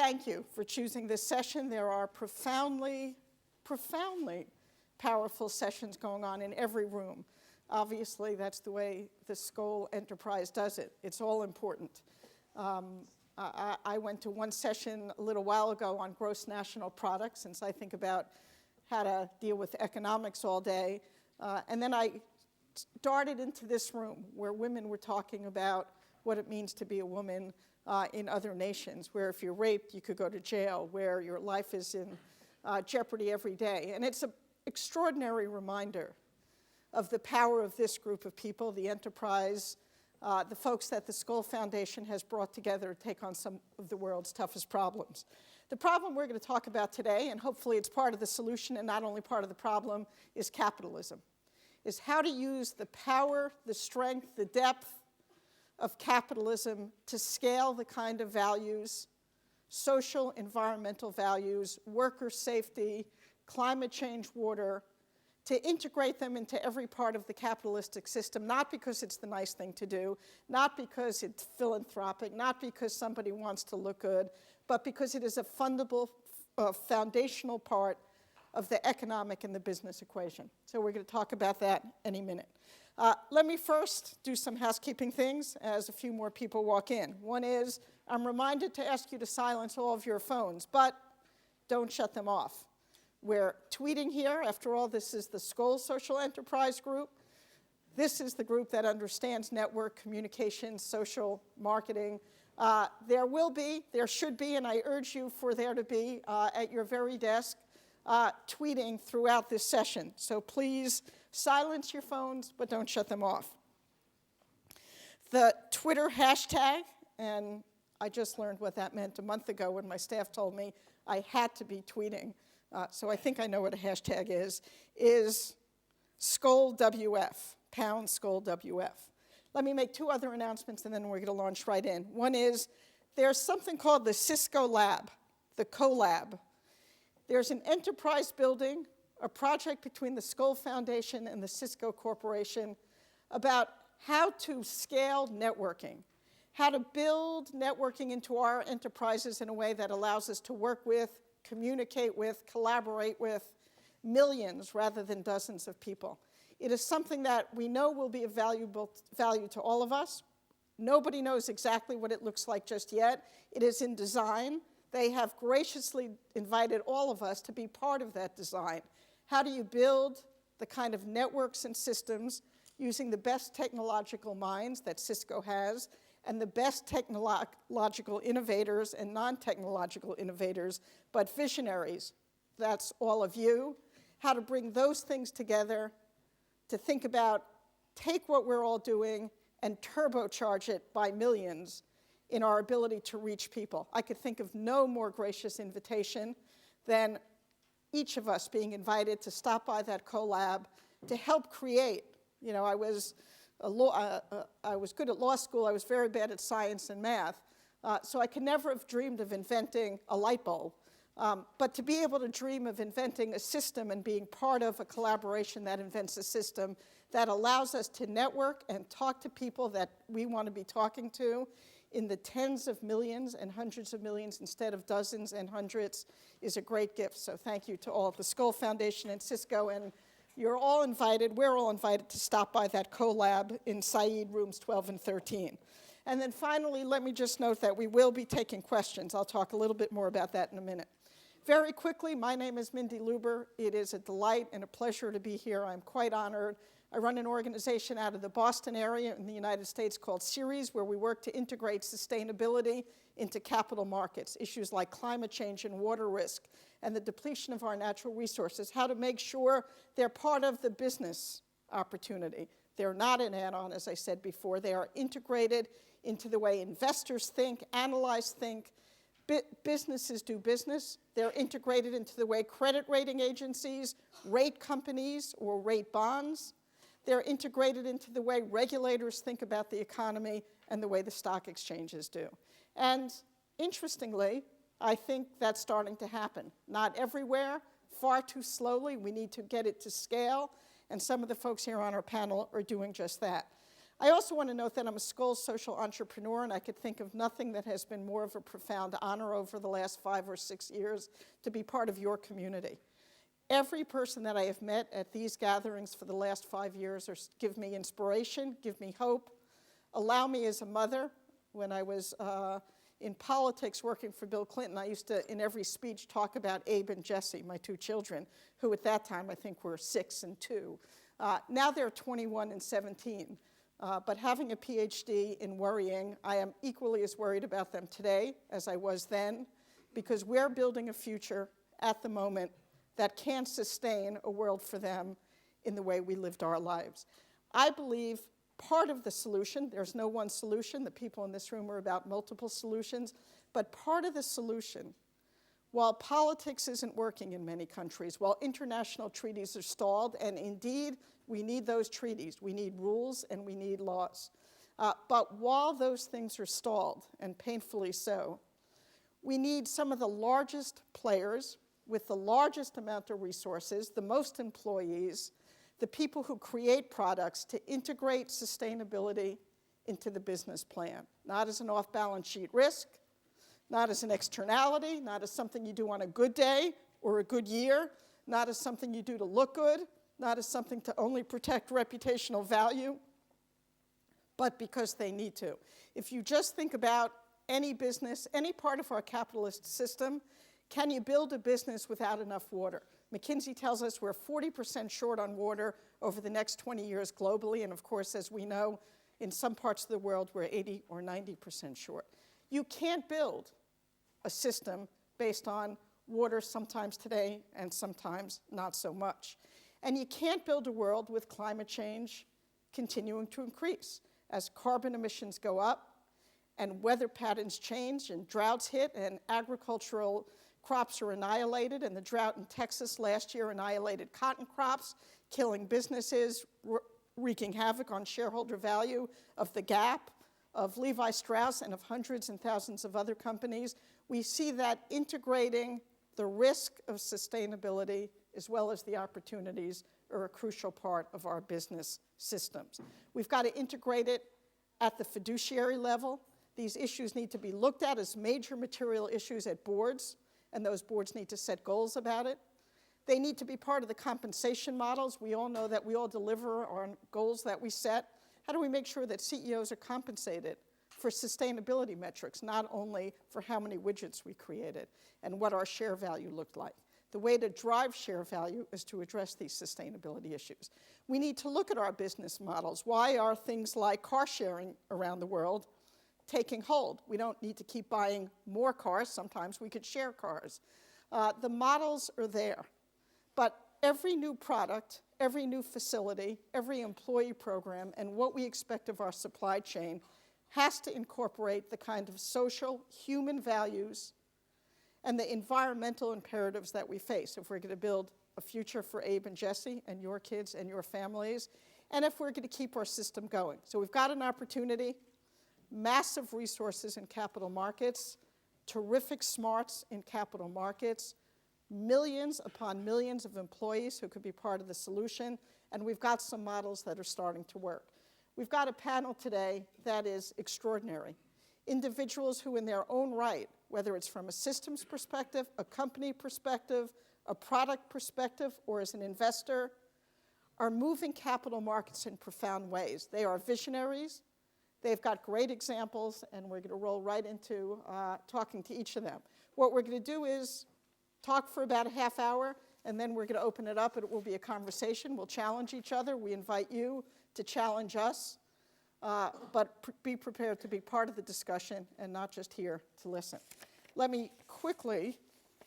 thank you for choosing this session. There are profoundly powerful sessions going on in every room. Obviously, that's the way the Skoll enterprise does it. It's all important. I went to one session a little while ago on gross national product, since I think about how to deal with economics all day. And then I darted into this room where women were talking about what it means to be a woman in other nations, where if you're raped, you could go to jail, where your life is in jeopardy every day. And it's an extraordinary reminder of the power of this group of people, the enterprise, the folks that the Skoll Foundation has brought together to take on some of the world's toughest problems. The problem we're going to talk about today, and hopefully it's part of the solution and not only part of the problem, is capitalism. Is how to use the power, the strength, the depth of capitalism to scale the kind of values, social, environmental values, worker safety, climate change, water, to integrate them into every part of the capitalistic system, not because it's the nice thing to do, not because it's philanthropic, not because somebody wants to look good, but because it is a fundamental, foundational part of the economic and the business equation. So we're going to talk about that any minute. Let me first do some housekeeping things as a few more people walk in. One is, I'm reminded to ask you to silence all of your phones, but don't shut them off. We're tweeting here. After all, this is the Skoll Social Enterprise Group. This is the group that understands network communications, social marketing. There should be, and I urge you for there to be at your very desk, tweeting throughout this session. So please silence your phones, but don't shut them off. The Twitter hashtag, and I just learned what that meant a month ago when my staff told me I had to be tweeting, so I think I know what a hashtag is Skoll.WF, #Skoll.WF. Let me make two other announcements, and then we're going to launch right in. One is there's something called the Cisco Lab, the CoLab. There's an enterprise building, a project between the Skoll Foundation and the Cisco Corporation about how to scale networking, how to build networking into our enterprises in a way that allows us to work with, communicate with, collaborate with millions rather than dozens of people. It is something that we know will be of value to all of us. Nobody knows exactly what it looks like just yet. It is in design. They have graciously invited all of us to be part of that design. How do you build the kind of networks and systems using the best technological minds that Cisco has and the best technological innovators and non-technological innovators, but visionaries, that's all of you, how to bring those things together to think about, take what we're all doing and turbocharge it by millions in our ability to reach people. I could think of no more gracious invitation than each of us being invited to stop by that CoLab to help create. You know, I was good at law school. I was very bad at science and math. So I could never have dreamed of inventing a light bulb. But to be able to dream of inventing a system and being part of a collaboration that invents a system that allows us to network and talk to people that we want to be talking to in the tens of millions and hundreds of millions instead of dozens and hundreds is a great gift. So thank you to all of the Skoll Foundation and Cisco. And you're all invited, we're all invited to stop by that CoLab in Said rooms 12 and 13. And then finally, let me just note that we will be taking questions. I'll talk a little bit more about that in a minute. Very quickly, my name is Mindy Luber. It is a delight and a pleasure to be here. I'm quite honored. I run an organization out of the Boston area in the United States called Ceres, where we work to integrate sustainability into capital markets, issues like climate change and water risk, and the depletion of our natural resources, how to make sure they're part of the business opportunity. They're not an add-on, as I said before. They are integrated into the way investors think, analyze think, businesses do business. They're integrated into the way credit rating agencies rate companies or rate bonds. They're integrated into the way regulators think about the economy and the way the stock exchanges do. And interestingly, I think that's starting to happen. Not everywhere, far too slowly. We need to get it to scale, and some of the folks here on our panel are doing just that. I also want to note that I'm a Skoll social entrepreneur, and I could think of nothing that has been more of a profound honor over the last 5 or 6 years to be part of your community. Every person that I have met at these gatherings for the last 5 years give me inspiration, give me hope, allow me as a mother. When I was in politics working for Bill Clinton, I used to, in every speech, talk about Abe and Jesse, my 2 children, who at that time I think were 6 and 2. Now they're 21 and 17. But having a PhD in worrying, I am equally as worried about them today as I was then, because we're building a future at the moment that can sustain a world for them in the way we lived our lives. I believe part of the solution, there's no one solution, the people in this room are about multiple solutions, but part of the solution, while politics isn't working in many countries, while international treaties are stalled, and indeed we need those treaties, we need rules and we need laws. But while those things are stalled, and painfully so, we need some of the largest players with the largest amount of resources, the most employees, the people who create products to integrate sustainability into the business plan, not as an off-balance sheet risk, not as an externality, not as something you do on a good day or a good year, not as something you do to look good, not as something to only protect reputational value, but because they need to. If you just think about any business, any part of our capitalist system, can you build a business without enough water? McKinsey tells us we're 40% short on water over the next 20 years globally, and of course, as we know, in some parts of the world, we're 80 or 90% short. You can't build a system based on water sometimes today and sometimes not so much. And you can't build a world with climate change continuing to increase. As carbon emissions go up and weather patterns change and droughts hit and agricultural crops are annihilated, and the drought in Texas last year annihilated cotton crops, killing businesses, wreaking havoc on shareholder value of the Gap, of Levi Strauss, and of hundreds and thousands of other companies. We see that integrating the risk of sustainability as well as the opportunities are a crucial part of our business systems. We've got to integrate it at the fiduciary level. These issues need to be looked at as major material issues at boards, and those boards need to set goals about it. They need to be part of the compensation models. We all know that we all deliver on goals that we set. How do we make sure that CEOs are compensated for sustainability metrics, not only for how many widgets we created and what our share value looked like? The way to drive share value is to address these sustainability issues. We need to look at our business models. Why are things like car sharing around the world taking hold? We don't need to keep buying more cars. Sometimes we could share cars. The models are there. But every new product, every new facility, every employee program, and what we expect of our supply chain has to incorporate the kind of social, human values and the environmental imperatives that we face if we're going to build a future for Abe and Jesse and your kids and your families, and if we're going to keep our system going. So we've got an opportunity, massive resources in capital markets, terrific smarts in capital markets, millions upon millions of employees who could be part of the solution, and we've got some models that are starting to work. We've got a panel today that is extraordinary. Individuals who in their own right, whether it's from a systems perspective, a company perspective, a product perspective, or as an investor, are moving capital markets in profound ways. They are visionaries. They've got great examples, and we're going to roll right into talking to each of them. What we're going to do is talk for about a half hour, and then we're going to open it up. It will be a conversation. We'll challenge each other. We invite you to challenge us, but be prepared to be part of the discussion and not just here to listen. Let me quickly,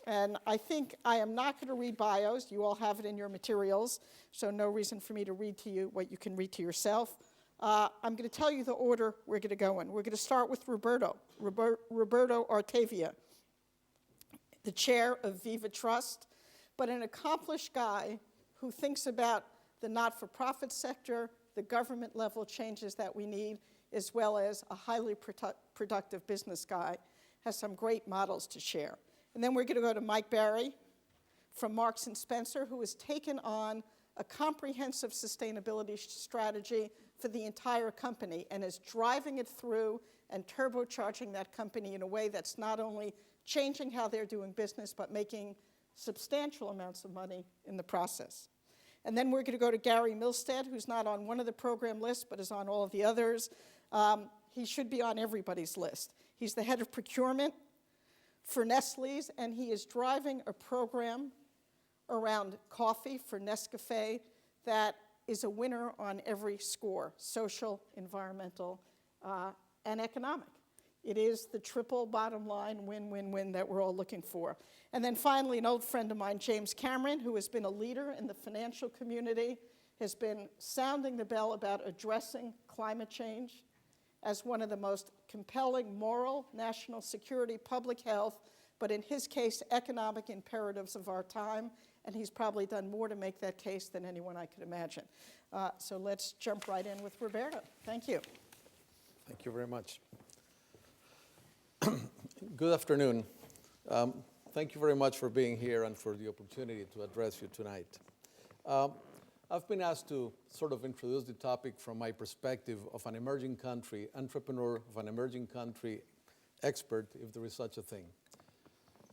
and I think I am not going to read bios. You all have it in your materials, so no reason for me to read to you what you can read to yourself. I'm going to tell you the order we're going to go in. We're going to start with Roberto Artavia, the chair of Viva Trust, but an accomplished guy who thinks about the not-for-profit sector, the government-level changes that we need, as well as a highly productive business guy, has some great models to share. And then we're going to go to Mike Barry from Marks & Spencer, who has taken on a comprehensive sustainability strategy for the entire company and is driving it through and turbocharging that company in a way that's not only changing how they're doing business, but making substantial amounts of money in the process. And then we're going to go to Gary Milstead, who's not on one of the program lists, but is on all of the others. He should be on everybody's list. He's the head of procurement for Nestle's, and he is driving a program around coffee for Nescafe that is a winner on every score: social, environmental, and economic. It is the triple bottom line win-win-win that we're all looking for. And then finally, an old friend of mine, James Cameron, who has been a leader in the financial community, has been sounding the bell about addressing climate change as one of the most compelling moral, national security, public health, but in his case, economic imperatives of our time. And he's probably done more to make that case than anyone I could imagine. So let's jump right in with Roberto. Thank you. Thank you very much. Good afternoon. Thank you very much for being here and for the opportunity to address you tonight. I've been asked to sort of introduce the topic from my perspective of an emerging country entrepreneur, of an emerging country expert, if there is such a thing.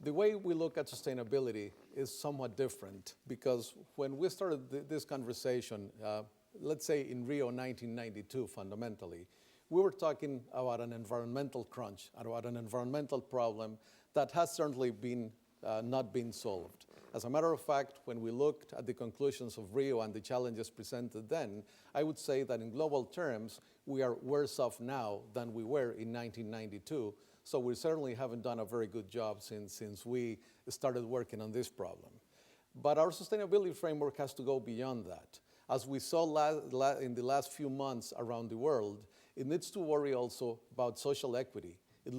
The way we look at sustainability is somewhat different, because when we started this conversation, let's say in Rio 1992, fundamentally, we were talking about an environmental crunch, about an environmental problem that has certainly been not been solved. As a matter of fact, when we looked at the conclusions of Rio and the challenges presented then, I would say that in global terms, we are worse off now than we were in 1992. So we certainly haven't done a very good job since we started working on this problem. But our sustainability framework has to go beyond that. As we saw in the last few months around the world, it needs to worry also about social equity. It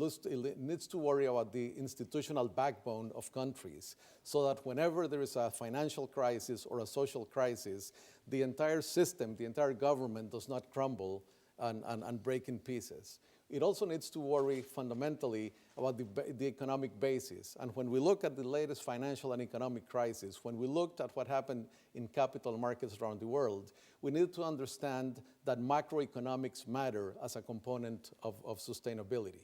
needs to worry about the institutional backbone of countries, so that whenever there is a financial crisis or a social crisis, the entire system, the entire government does not crumble and break in pieces. It also needs to worry fundamentally about the economic basis. And when we look at the latest financial and economic crisis, when we looked at what happened in capital markets around the world, we need to understand that macroeconomics matter as a component of sustainability.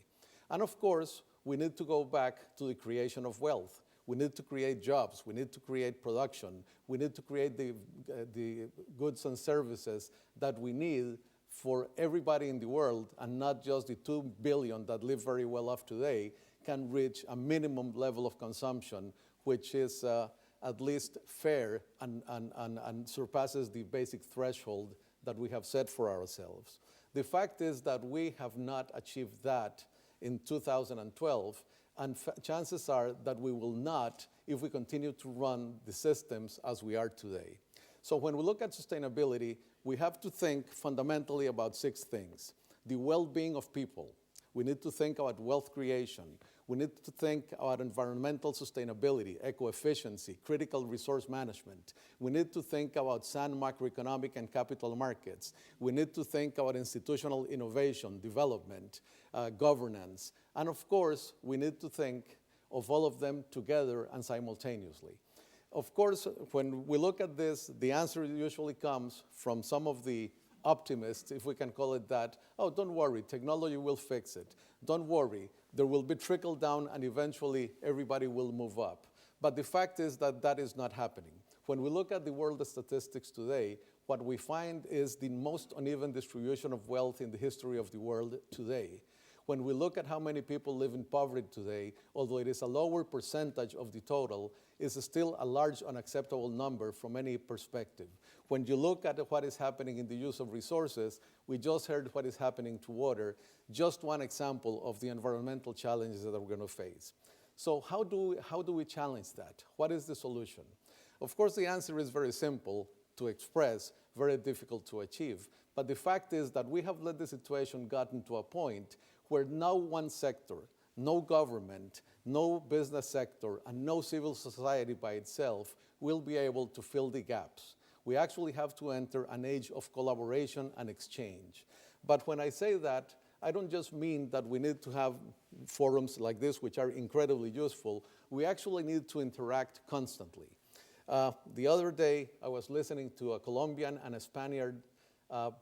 And of course, we need to go back to the creation of wealth. We need to create jobs. We need to create production. We need to create the goods and services that we need for everybody in the world, and not just the 2 billion that live very well off today, can reach a minimum level of consumption, which is at least fair and surpasses the basic threshold that we have set for ourselves. The fact is that we have not achieved that in 2012, and chances are that we will not if we continue to run the systems as we are today. So when we look at sustainability, we have to think fundamentally about 6 things. The well-being of people. We need to think about wealth creation. We need to think about environmental sustainability, eco-efficiency, critical resource management. We need to think about sound macroeconomic and capital markets. We need to think about institutional innovation, development, governance. And of course, we need to think of all of them together and simultaneously. Of course, when we look at this, the answer usually comes from some of the optimists, if we can call it that. Oh, don't worry, technology will fix it. Don't worry, there will be trickle down and eventually everybody will move up. But the fact is that that is not happening. When we look at the world statistics today, what we find is the most uneven distribution of wealth in the history of the world today. When we look at how many people live in poverty today, although it is a lower percentage of the total, it's still a large unacceptable number from any perspective. When you look at what is happening in the use of resources, we just heard what is happening to water, just one example of the environmental challenges that we're going to face. So how do we challenge that? What is the solution? Of course, the answer is very simple to express, very difficult to achieve. But the fact is that we have let the situation gotten to a point where no one sector, no government, no business sector, and no civil society by itself will be able to fill the gaps. We actually have to enter an age of collaboration and exchange. But when I say that, I don't just mean that we need to have forums like this, which are incredibly useful. We actually need to interact constantly. The other day, I was listening to a Colombian and a Spaniard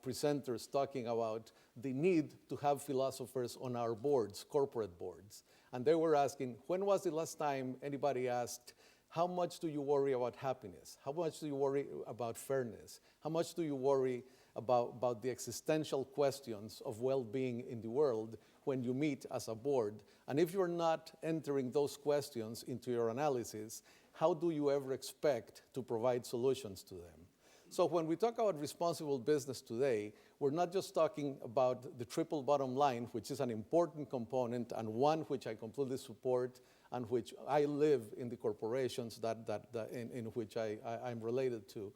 presenters talking about the need to have philosophers on our boards, corporate boards. And they were asking, when was the last time anybody asked, how much do you worry about happiness? How much do you worry about fairness? How much do you worry about the existential questions of well-being in the world when you meet as a board? And if you're not entering those questions into your analysis, how do you ever expect to provide solutions to them? So when we talk about responsible business today, we're not just talking about the triple bottom line, which is an important component and one which I completely support and which I live in the corporations in which I'm related to.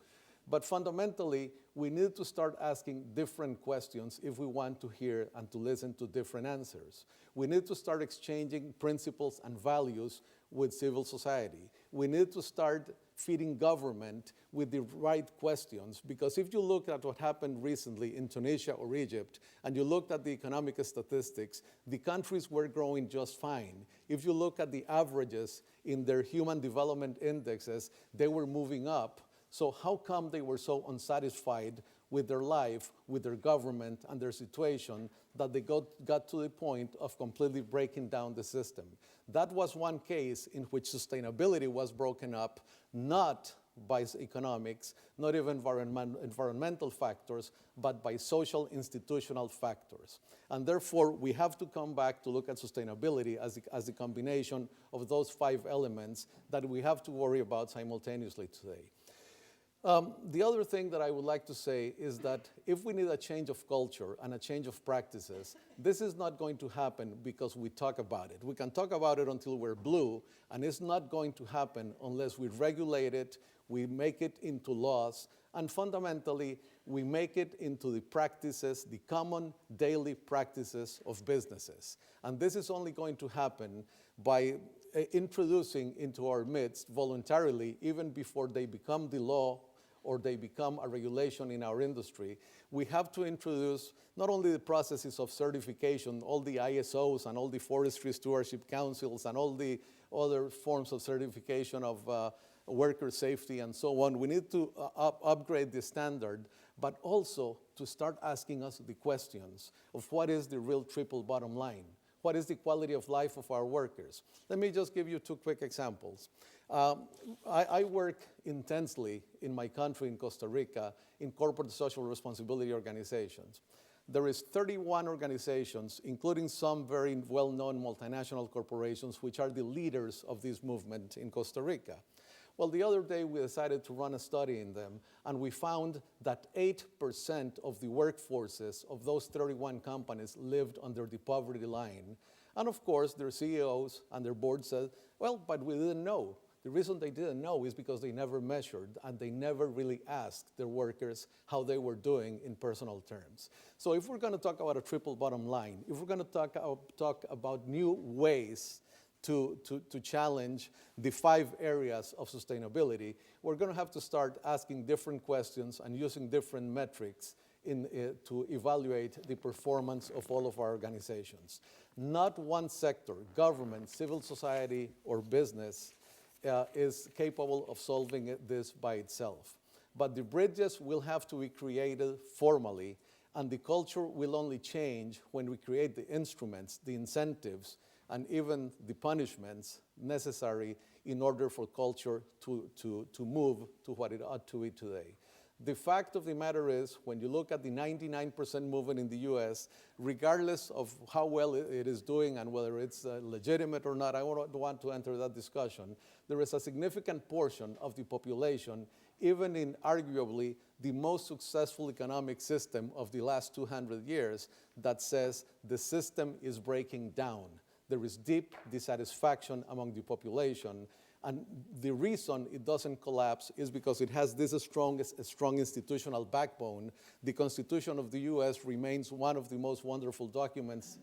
But fundamentally, we need to start asking different questions if we want to hear and to listen to different answers. We need to start exchanging principles and values with civil society. We need to start feeding government with the right questions, because if you look at what happened recently in Tunisia or Egypt, and you looked at the economic statistics, the countries were growing just fine. If you look at the averages in their human development indexes, they were moving up. So how come they were so unsatisfied with their life, with their government, and their situation that they got to the point of completely breaking down the system? That was one case in which sustainability was broken up, not by economics, not even environmental factors, but by social institutional factors. And therefore, we have to come back to look at sustainability as the combination of those 5 elements that we have to worry about simultaneously today. The other thing that I would like to say is that if we need a change of culture and a change of practices, this is not going to happen because we talk about it. We can talk about it until we're blue, and it's not going to happen unless we regulate it, we make it into laws, and fundamentally, we make it into the practices, the common daily practices of businesses. And this is only going to happen by introducing into our midst voluntarily, even before they become the law or they become a regulation in our industry, we have to introduce not only the processes of certification, all the ISOs and all the forestry stewardship councils and all the other forms of certification of worker safety and so on. We need to upgrade the standard, but also to start asking us the questions of what is the real triple bottom line? What is the quality of life of our workers? Let me just give you 2 quick examples. I work intensely in my country, in Costa Rica, in corporate social responsibility organizations. There is 31 organizations, including some very well-known multinational corporations, which are the leaders of this movement in Costa Rica. Well, the other day we decided to run a study in them, and we found that 8% of the workforces of those 31 companies lived under the poverty line. And of course, their CEOs and their board said, well, but we didn't know. The reason they didn't know is because they never measured and they never really asked their workers how they were doing in personal terms. So if we're going to talk about a triple bottom line, if we're going to talk about new ways to challenge the 5 areas of sustainability, we're going to have to start asking different questions and using different metrics to evaluate the performance of all of our organizations. Not one sector, government, civil society, or business, is capable of solving this by itself. But the bridges will have to be created formally, and the culture will only change when we create the instruments, the incentives, and even the punishments necessary in order for culture to move to what it ought to be today. The fact of the matter is, when you look at the 99% movement in the US, regardless of how well it is doing and whether it's legitimate or not, I don't want to enter that discussion, there is a significant portion of the population, even in arguably the most successful economic system of the last 200 years, that says the system is breaking down. There is deep dissatisfaction among the population. And the reason it doesn't collapse is because it has this strong institutional backbone. The Constitution of the US remains one of the most wonderful documents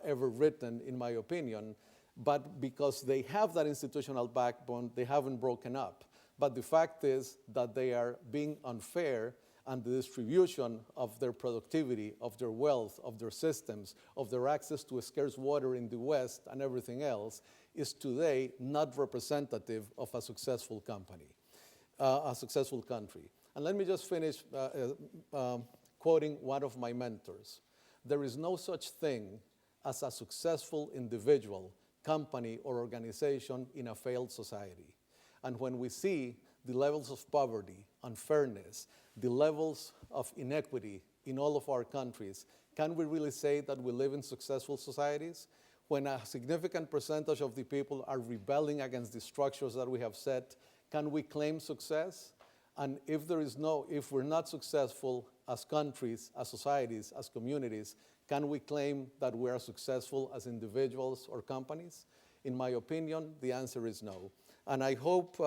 ever written, in my opinion. But because they have that institutional backbone, they haven't broken up. But the fact is that they are being unfair, and the distribution of their productivity, of their wealth, of their systems, of their access to scarce water in the West and everything else is today not representative of a successful company, a successful country. And let me just finish quoting one of my mentors, there is no such thing as a successful individual, company, or organization in a failed society. And when we see the levels of poverty, unfairness, the levels of inequity in all of our countries, can we really say that we live in successful societies? When a significant percentage of the people are rebelling against the structures that we have set, can we claim success? And if we're not successful as countries, as societies, as communities, can we claim that we are successful as individuals or companies? In my opinion, the answer is no. And I hope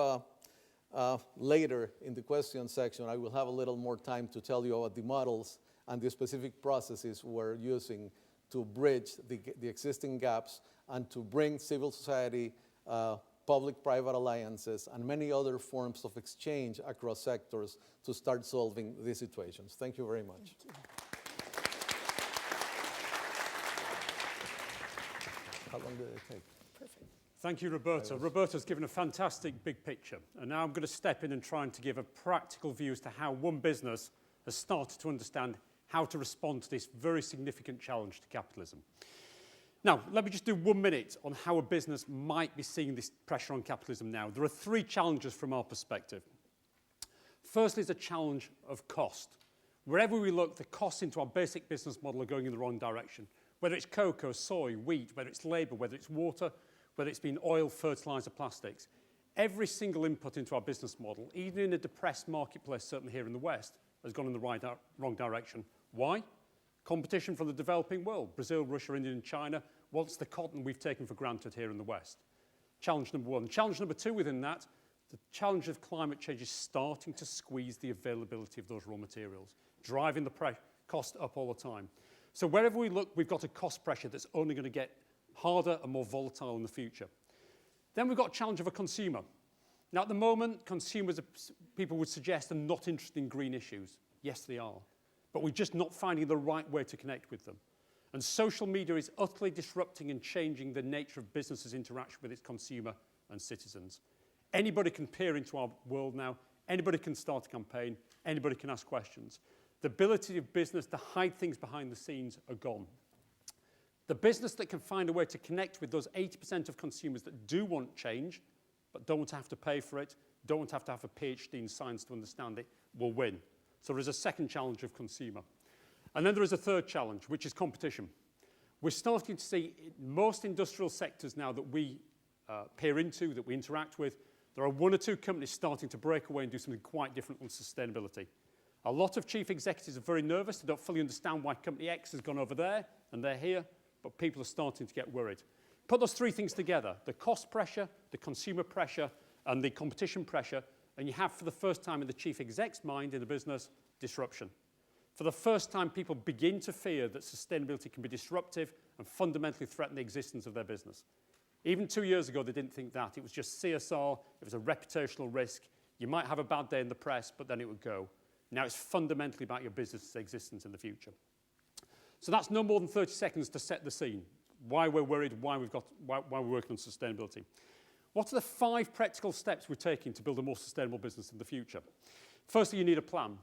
later in the question section, I will have a little more time to tell you about the models and the specific processes we're using to bridge the existing gaps and to bring civil society, public-private alliances, and many other forms of exchange across sectors to start solving these situations. Thank you very much. How long did it take? Perfect. Thank you, Roberto. Roberto's given a fantastic big picture. And now I'm going to step in and try to give a practical view as to how one business has started to understand how to respond to this very significant challenge to capitalism. Now, let me just do 1 minute on how a business might be seeing this pressure on capitalism now. There are 3 challenges from our perspective. Firstly is a challenge of cost. Wherever we look, the costs into our basic business model are going in the wrong direction. Whether it's cocoa, soy, wheat, whether it's labour, whether it's water, whether it's been oil, fertiliser, plastics. Every single input into our business model, even in a depressed marketplace, certainly here in the West, has gone in the wrong direction. Why? Competition from the developing world. Brazil, Russia, India and China wants the cotton we've taken for granted here in the West. Challenge number 1. Challenge number 2 within that, the challenge of climate change is starting to squeeze the availability of those raw materials, driving the cost up all the time. So wherever we look, we've got a cost pressure that's only going to get harder and more volatile in the future. Then we've got a challenge of a consumer. Now, at the moment, consumers, people would suggest, are not interested in green issues. Yes, they are. But we're just not finding the right way to connect with them. And social media is utterly disrupting and changing the nature of businesses' interaction with its consumer and citizens. Anybody can peer into our world now. Anybody can start a campaign. Anybody can ask questions. The ability of business to hide things behind the scenes are gone. The business that can find a way to connect with those 80% of consumers that do want change, but don't want to have to pay for it, don't want to have a PhD in science to understand it, will win. So there is a second challenge of consumer. And then there is a third challenge, which is competition. We're starting to see in most industrial sectors now that we peer into, that we interact with, there are 1 or 2 companies starting to break away and do something quite different on sustainability. A lot of chief executives are very nervous. They don't fully understand why company X has gone over there and they're here, but people are starting to get worried. Put those 3 things together, the cost pressure, the consumer pressure, and the competition pressure, and you have, for the first time in the chief exec's mind in the business, disruption. For the first time, people begin to fear that sustainability can be disruptive and fundamentally threaten the existence of their business. Even 2 years ago, they didn't think that. It was just CSR. It was a reputational risk. You might have a bad day in the press, but then it would go. Now it's fundamentally about your business's existence in the future. So that's no more than 30 seconds to set the scene. Why we're worried, why we're working on sustainability. What are the 5 practical steps we're taking to build a more sustainable business in the future? Firstly, you need a plan.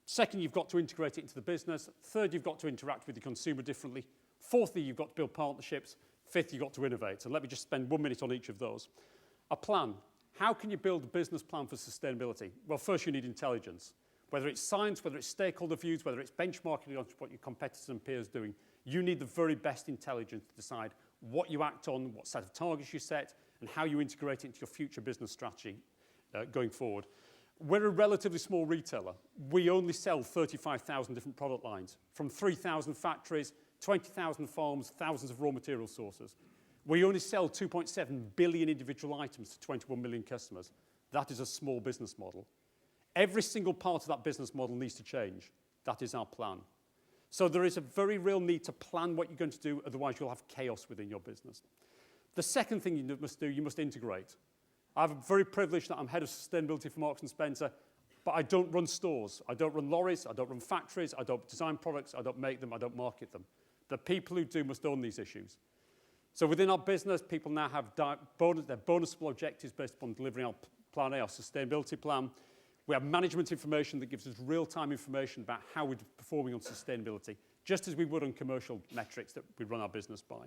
Second, you've got to integrate it into the business. Third, you've got to interact with the consumer differently. Fourthly, you've got to build partnerships. Fifth, you've got to innovate. And let me just spend 1 minute on each of those. A plan. How can you build a business plan for sustainability? Well, first you need intelligence. Whether it's science, whether it's stakeholder views, whether it's benchmarking on what your competitors and peers are doing, you need the very best intelligence to decide what you act on, what set of targets you set, and how you integrate it into your future business strategy going forward. We're a relatively small retailer. We only sell 35,000 different product lines, from 3,000 factories, 20,000 farms, thousands of raw material sources. We only sell 2.7 billion individual items to 21 million customers. That is a small business model. Every single part of that business model needs to change. That is our plan. So there is a very real need to plan what you're going to do, otherwise you'll have chaos within your business. The second thing you must do, you must integrate. I'm very privileged that I'm head of sustainability for Marks & Spencer, but I don't run stores. I don't run lorries. I don't run factories. I don't design products. I don't make them. I don't market them. The people who do must own these issues. So within our business, people now have their bonusable objectives based upon delivering our plan A, our sustainability plan. We have management information that gives us real-time information about how we're performing on sustainability, just as we would on commercial metrics that we run our business by.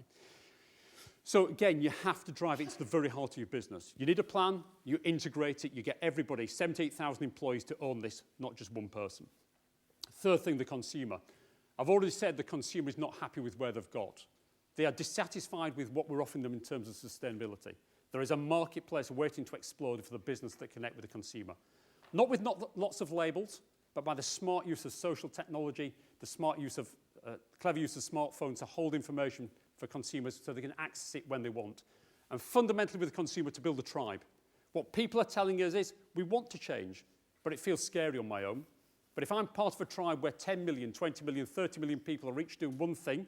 So again, you have to drive it to the very heart of your business. You need a plan, you integrate it, you get everybody, 78,000 employees to own this, not just one person. Third thing, the consumer. I've already said the consumer is not happy with where they've got. They are dissatisfied with what we're offering them in terms of sustainability. There is a marketplace waiting to explode for the business that connect with the consumer. Not with lots of labels, but by the smart use of social technology, the smart use of, clever use of smartphones to hold information for consumers so they can access it when they want. And fundamentally with the consumer to build a tribe. What people are telling us is, we want to change, but it feels scary on my own. But if I'm part of a tribe where 10 million, 20 million, 30 million people are each doing one thing,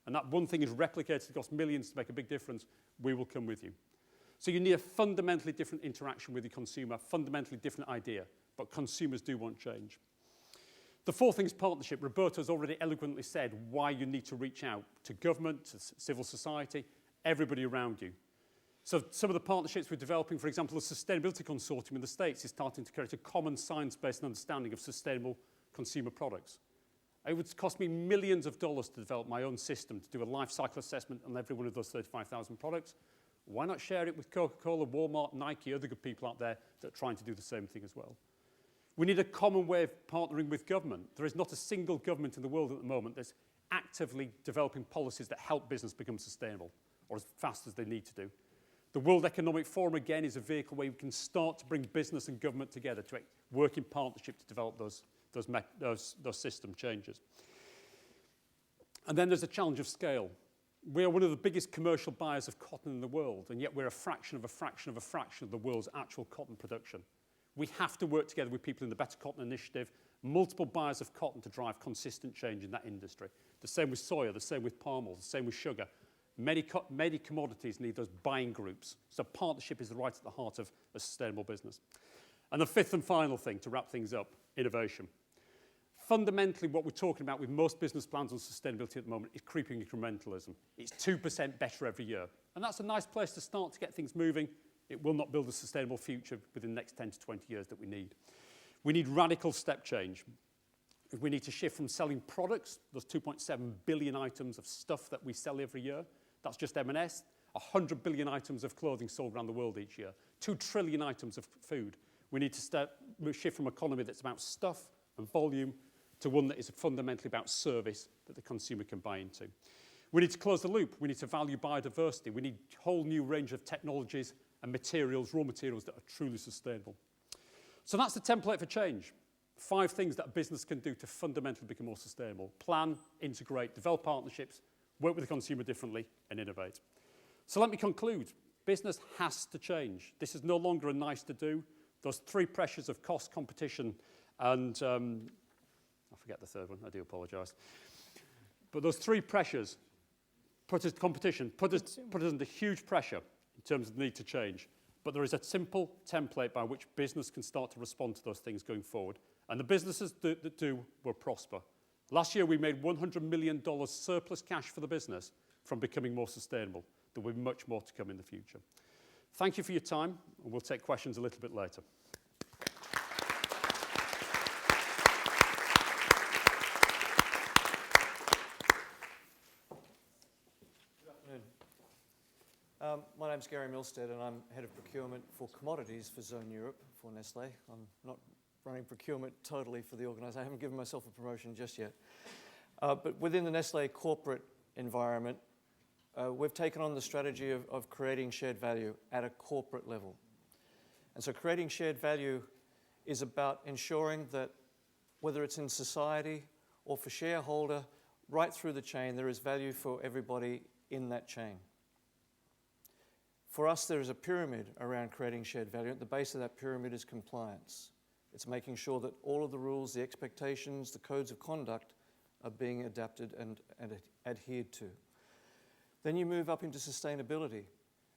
and that one thing is replicated across millions to make a big difference, we will come with you. So you need a fundamentally different interaction with the consumer, fundamentally different idea, but consumers do want change. The fourth thing is partnership. Roberto has already eloquently said why you need to reach out to government, to civil society, everybody around you. So some of the partnerships we're developing, for example, the Sustainability Consortium in the States is starting to create a common science-based understanding of sustainable consumer products. It would cost me millions of dollars to develop my own system to do a life cycle assessment on every one of those 35,000 products. Why not share it with Coca-Cola, Walmart, Nike, other good people out there that are trying to do the same thing as well? We need a common way of partnering with government. There is not a single government in the world at the moment that's actively developing policies that help business become sustainable, or as fast as they need to do. The World Economic Forum, again, is a vehicle where we can start to bring business and government together to work in partnership to develop those system changes. And then there's the challenge of scale. We are one of the biggest commercial buyers of cotton in the world, and yet we're a fraction of a fraction of a fraction of the world's actual cotton production. We have to work together with people in the Better Cotton Initiative, multiple buyers of cotton to drive consistent change in that industry. The same with soya, the same with palm oil, the same with sugar. Many commodities need those buying groups. So partnership is right at the heart of a sustainable business. And the fifth and final thing, to wrap things up, innovation. Fundamentally, what we're talking about with most business plans on sustainability at the moment is creeping incrementalism. It's 2% better every year. And that's a nice place to start to get things moving. It will not build a sustainable future within the next 10 to 20 years that we need. We need radical step change. We need to shift from selling products, those 2.7 billion items of stuff that we sell every year. That's just M&S. 100 billion items of clothing sold around the world each year. 2 trillion items of food. We need to shift from an economy that's about stuff and volume to one that is fundamentally about service that the consumer can buy into. We need to close the loop. We need to value biodiversity. We need a whole new range of technologies and materials, raw materials that are truly sustainable. So that's the template for change. 5 things that a business can do to fundamentally become more sustainable. Plan, integrate, develop partnerships, work with the consumer differently, and innovate. So let me conclude. Business has to change. This is no longer a nice to do. Those 3 pressures of cost, competition, and I forget the third one, I do apologise. But those 3 pressures, competition, put us under huge pressure in terms of the need to change. But there is a simple template by which business can start to respond to those things going forward. And the businesses that do will prosper. Last year, we made $100 million surplus cash for the business from becoming more sustainable. There will be much more to come in the future. Thank you for your time, and we'll take questions a little bit later. My name's Gary Milstead, and I'm Head of Procurement for Commodities for Zone Europe for Nestlé. I'm not running procurement totally for the organisation. I haven't given myself a promotion just yet. But within the Nestlé corporate environment, we've taken on the strategy of creating shared value at a corporate level. And so creating shared value is about ensuring that whether it's in society or for shareholder, right through the chain, there is value for everybody in that chain. For us, there is a pyramid around creating shared value. At the base of that pyramid is compliance. It's making sure that all of the rules, the expectations, the codes of conduct are being adapted and adhered to. Then you move up into sustainability.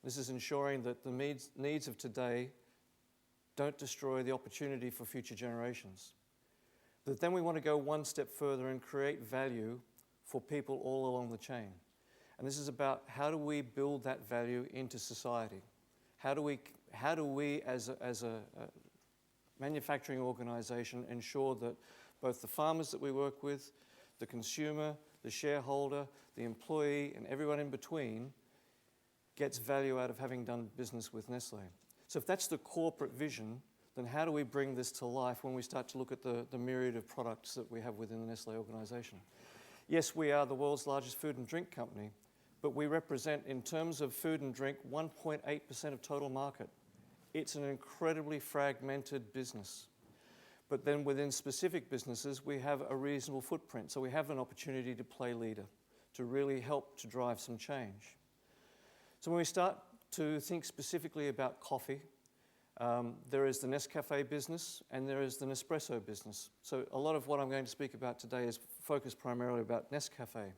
This is ensuring that the needs of today don't destroy the opportunity for future generations. But then we want to go one step further and create value for people all along the chain. And this is about how do we build that value into society? How do we as a manufacturing organization ensure that both the farmers that we work with, the consumer, the shareholder, the employee, and everyone in between gets value out of having done business with Nestle. So if that's the corporate vision, then how do we bring this to life when we start to look at the myriad of products that we have within the Nestle organization? Yes, we are the world's largest food and drink company, but we represent, in terms of food and drink, 1.8% of total market. It's an incredibly fragmented business. But then within specific businesses, we have a reasonable footprint. So we have an opportunity to play leader, to really help to drive some change. So when we start to think specifically about coffee, there is the Nescafe business and there is the Nespresso business. So a lot of what I'm going to speak about today is focused primarily about Nescafe.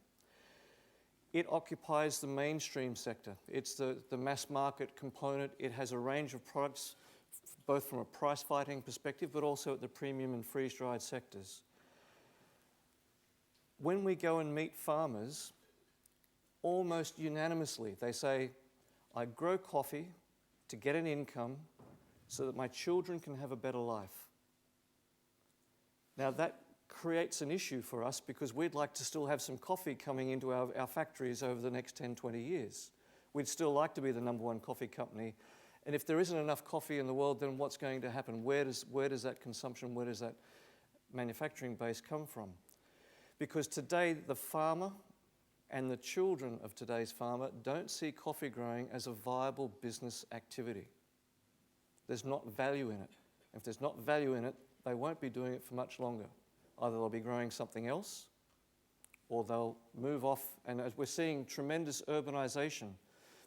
It occupies the mainstream sector. It's the mass market component. It has a range of products, both from a price fighting perspective, but also at the premium and freeze-dried sectors. When we go and meet farmers, almost unanimously, they say, I grow coffee to get an income so that my children can have a better life. Now that creates an issue for us because we'd like to still have some coffee coming into our factories over the next 10, 20 years. We'd still like to be the #1 coffee company. And if there isn't enough coffee in the world, then what's going to happen? Where does that consumption, where does that manufacturing base come from? Because today the farmer and the children of today's farmer don't see coffee growing as a viable business activity. There's not value in it. If there's not value in it, they won't be doing it for much longer. Either they'll be growing something else or they'll move off. And as we're seeing tremendous urbanization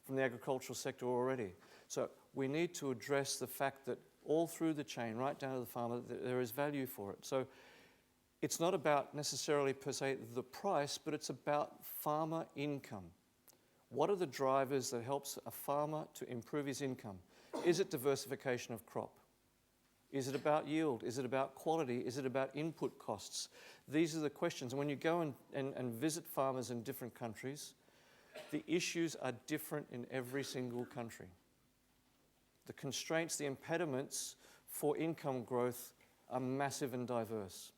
from the agricultural sector already. So we need to address the fact that all through the chain, right down to the farmer, there is value for it. So it's not about necessarily per se the price, but it's about farmer income. What are the drivers that helps a farmer to improve his income? Is it diversification of crop? Is it about yield? Is it about quality? Is it about input costs? These are the questions. And when you go and visit farmers in different countries, the issues are different in every single country. The constraints, the impediments for income growth are massive and diverse.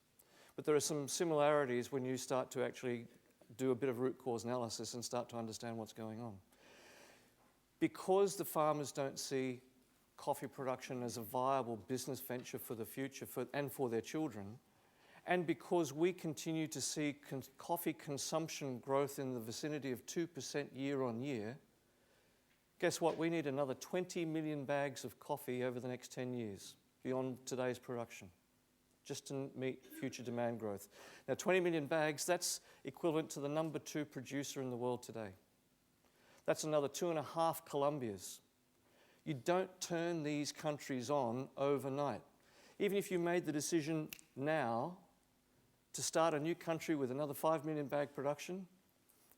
But there are some similarities when you start to actually do a bit of root cause analysis and start to understand what's going on. Because the farmers don't see coffee production as a viable business venture for the future and for their children, and because we continue to see coffee consumption growth in the vicinity of 2% year on year, guess what? We need another 20 million bags of coffee over the next 10 years beyond today's production, just to meet future demand growth. Now, 20 million bags, that's equivalent to the #2 producer in the world today. That's another 2.5 Colombias. You don't turn these countries on overnight. Even if you made the decision now to start a new country with another 5 million bag production,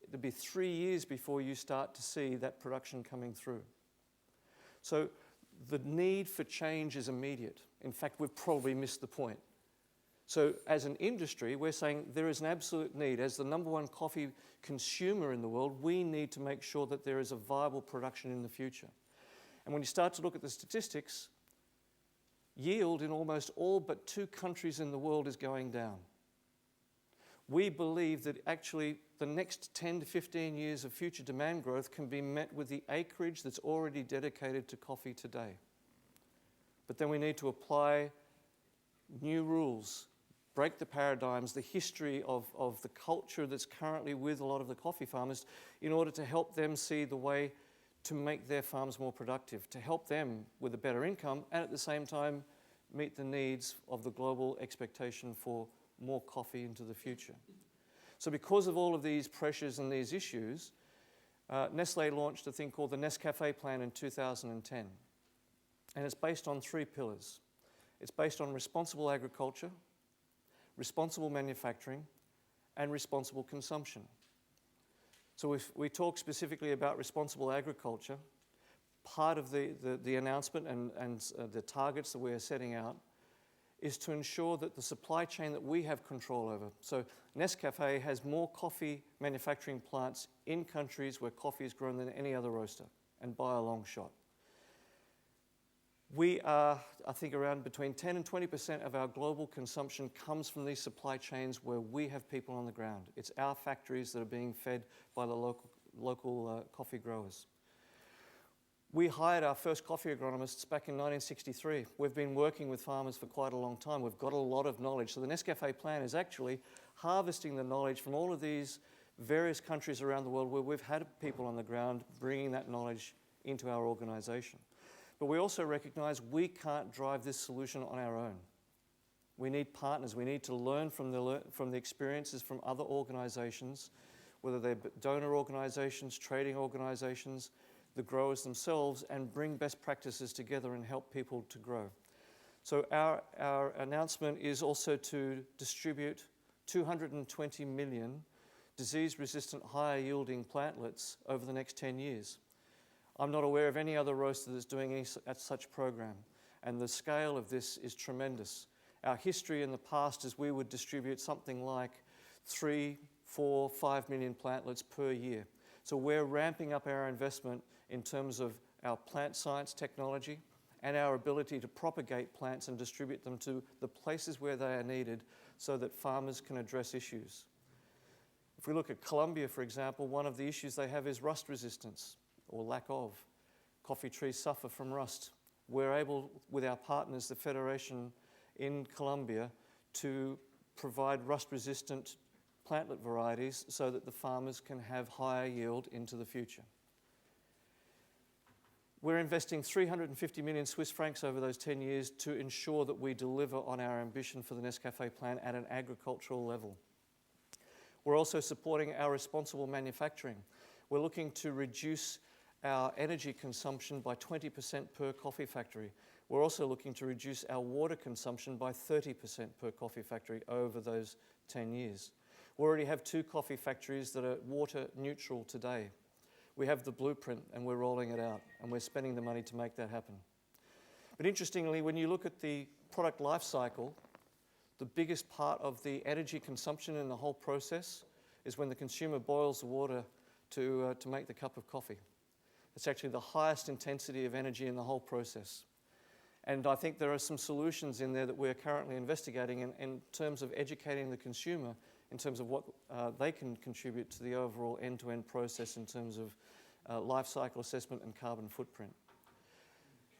it'll be 3 years before you start to see that production coming through. So the need for change is immediate. In fact, we've probably missed the point. So as an industry, we're saying there is an absolute need. As the #1 coffee consumer in the world, we need to make sure that there is a viable production in the future. And when you start to look at the statistics, yield in almost all but 2 countries in the world is going down. We believe that actually the next 10 to 15 years of future demand growth can be met with the acreage that's already dedicated to coffee today. But then we need to apply new rules, break the paradigms, the history of the culture that's currently with a lot of the coffee farmers in order to help them see the way to make their farms more productive, to help them with a better income and at the same time meet the needs of the global expectation for more coffee into the future. So because of all of these pressures and these issues, Nestle launched a thing called the Nescafe Plan in 2010. And it's based on 3 pillars. It's based on responsible agriculture, responsible manufacturing, and responsible consumption. So if we talk specifically about responsible agriculture, part of the announcement and the targets that we are setting out is to ensure that the supply chain that we have control over. So Nescafe has more coffee manufacturing plants in countries where coffee is grown than any other roaster, and by a long shot. We are, I think, around between 10 and 20% of our global consumption comes from these supply chains where we have people on the ground. It's our factories that are being fed by the local coffee growers. We hired our first coffee agronomists back in 1963. We've been working with farmers for quite a long time. We've got a lot of knowledge. So the Nescafe plan is actually harvesting the knowledge from all of these various countries around the world where we've had people on the ground bringing that knowledge into our organization. But we also recognize we can't drive this solution on our own. We need partners. We need to learn from the experiences from other organizations, whether they're donor organizations, trading organizations, the growers themselves, and bring best practices together and help people to grow. So our announcement is also to distribute 220 million disease-resistant, higher-yielding plantlets over the next 10 years. I'm not aware of any other roaster that's doing such program, and the scale of this is tremendous. Our history in the past is we would distribute something like 3, 4, 5 million plantlets per year. So we're ramping up our investment in terms of our plant science technology and our ability to propagate plants and distribute them to the places where they are needed so that farmers can address issues. If we look at Colombia, for example, one of the issues they have is rust resistance, or lack of. Coffee trees suffer from rust. We're able, with our partners, the Federation in Colombia, to provide rust-resistant plantlet varieties so that the farmers can have higher yield into the future. We're investing 350 million Swiss francs over those 10 years to ensure that we deliver on our ambition for the Nescafe plan at an agricultural level. We're also supporting our responsible manufacturing. We're looking to reduce our energy consumption by 20% per coffee factory. We're also looking to reduce our water consumption by 30% per coffee factory over those 10 years. We already have 2 coffee factories that are water neutral today. We have the blueprint and we're rolling it out, and we're spending the money to make that happen. But interestingly, when you look at the product life cycle, the biggest part of the energy consumption in the whole process is when the consumer boils the water to make the cup of coffee. It's actually the highest intensity of energy in the whole process. And I think there are some solutions in there that we're currently investigating in terms of educating the consumer, in terms of what they can contribute to the overall end-to-end process in terms of life cycle assessment and carbon footprint.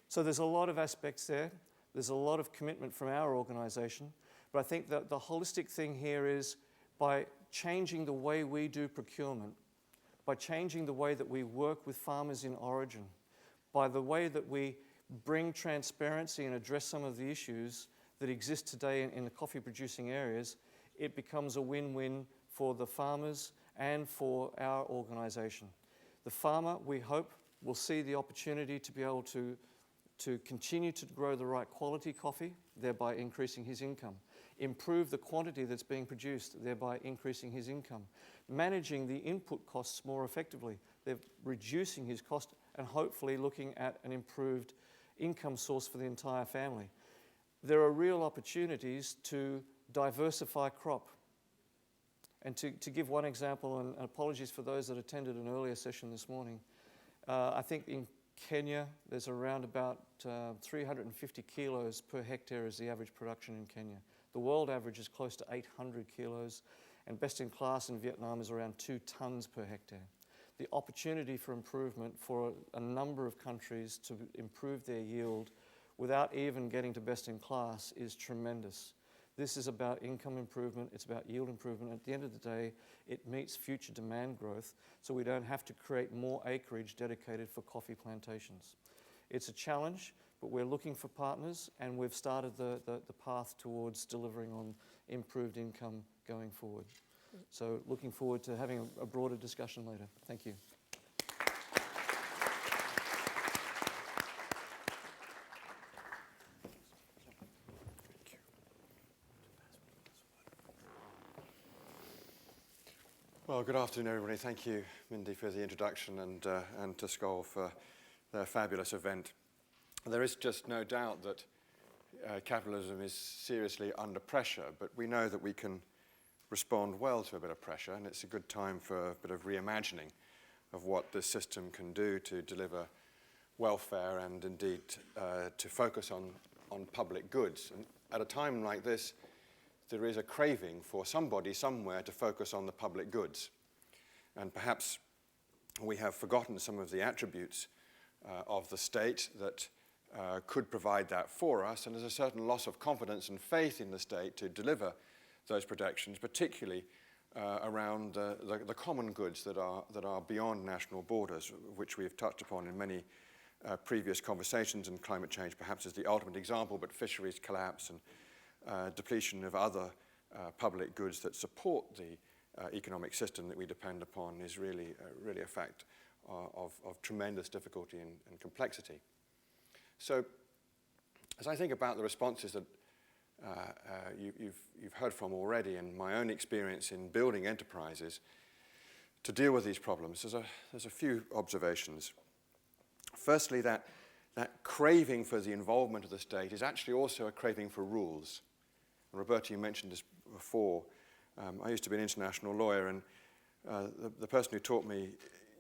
So there's a lot of aspects there. There's a lot of commitment from our organization. But I think that the holistic thing here is by changing the way we do procurement, by changing the way that we work with farmers in origin, by the way that we bring transparency and address some of the issues that exist today in the coffee producing areas, it becomes a win-win for the farmers and for our organization. The farmer, we hope, will see the opportunity to be able to continue to grow the right quality coffee, thereby increasing his income. Improve the quantity that's being produced, thereby increasing his income. Managing the input costs more effectively, they're reducing his cost and hopefully looking at an improved income source for the entire family. There are real opportunities to diversify crop. And to give one example, and apologies for those that attended an earlier session this morning, I think in Kenya there's around about 350 kilos per hectare is the average production in Kenya. The world average is close to 800 kilos, and best in class in Vietnam is around 2 tons per hectare. The opportunity for improvement for a number of countries to improve their yield without even getting to best in class is tremendous. This is about income improvement, it's about yield improvement. At the end of the day, it meets future demand growth, so we don't have to create more acreage dedicated for coffee plantations. It's a challenge, but we're looking for partners, and we've started the path towards delivering on improved income going forward. So looking forward to having a broader discussion later. Thank you. Well, good afternoon, everybody. Thank you, Mindy, for the introduction, and to Skoll for their fabulous event. There is just no doubt that capitalism is seriously under pressure, but we know that we can respond well to a bit of pressure, and it's a good time for a bit of reimagining of what this system can do to deliver welfare and indeed to focus on public goods. And at a time like this, there is a craving for somebody somewhere to focus on the public goods. And perhaps we have forgotten some of the attributes of the state that could provide that for us, and there's a certain loss of confidence and faith in the state to deliver those protections, particularly around the common goods that are beyond national borders, which we have touched upon in many previous conversations, and climate change perhaps is the ultimate example, but fisheries collapse and depletion of other public goods that support the economic system that we depend upon is really a fact of tremendous difficulty and complexity. So as I think about the responses that you've heard from already, and my own experience in building enterprises to deal with these problems, there's a few observations. Firstly, that craving for the involvement of the state is actually also a craving for rules. And Roberto, you mentioned this before. I used to be an international lawyer, and the person who taught me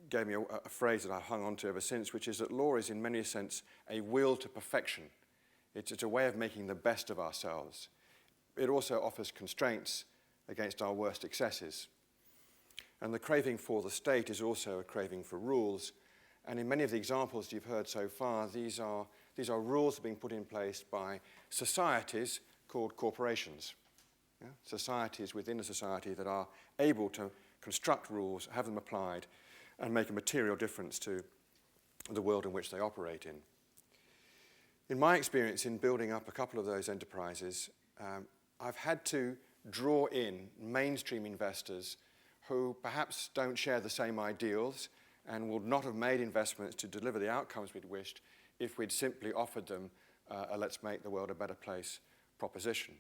gave me a phrase that I've hung on to ever since, which is that law is in many sense a will to perfection. It's a way of making the best of ourselves. It also offers constraints against our worst excesses. And the craving for the state is also a craving for rules. And in many of the examples you've heard so far, these are rules being put in place by societies called corporations. Yeah? Societies within a society that are able to construct rules, have them applied, and make a material difference to the world in which they operate in. In my experience in building up a couple of those enterprises, I've had to draw in mainstream investors who perhaps don't share the same ideals and would not have made investments to deliver the outcomes we'd wished if we'd simply offered them a let's make the world a better place proposition.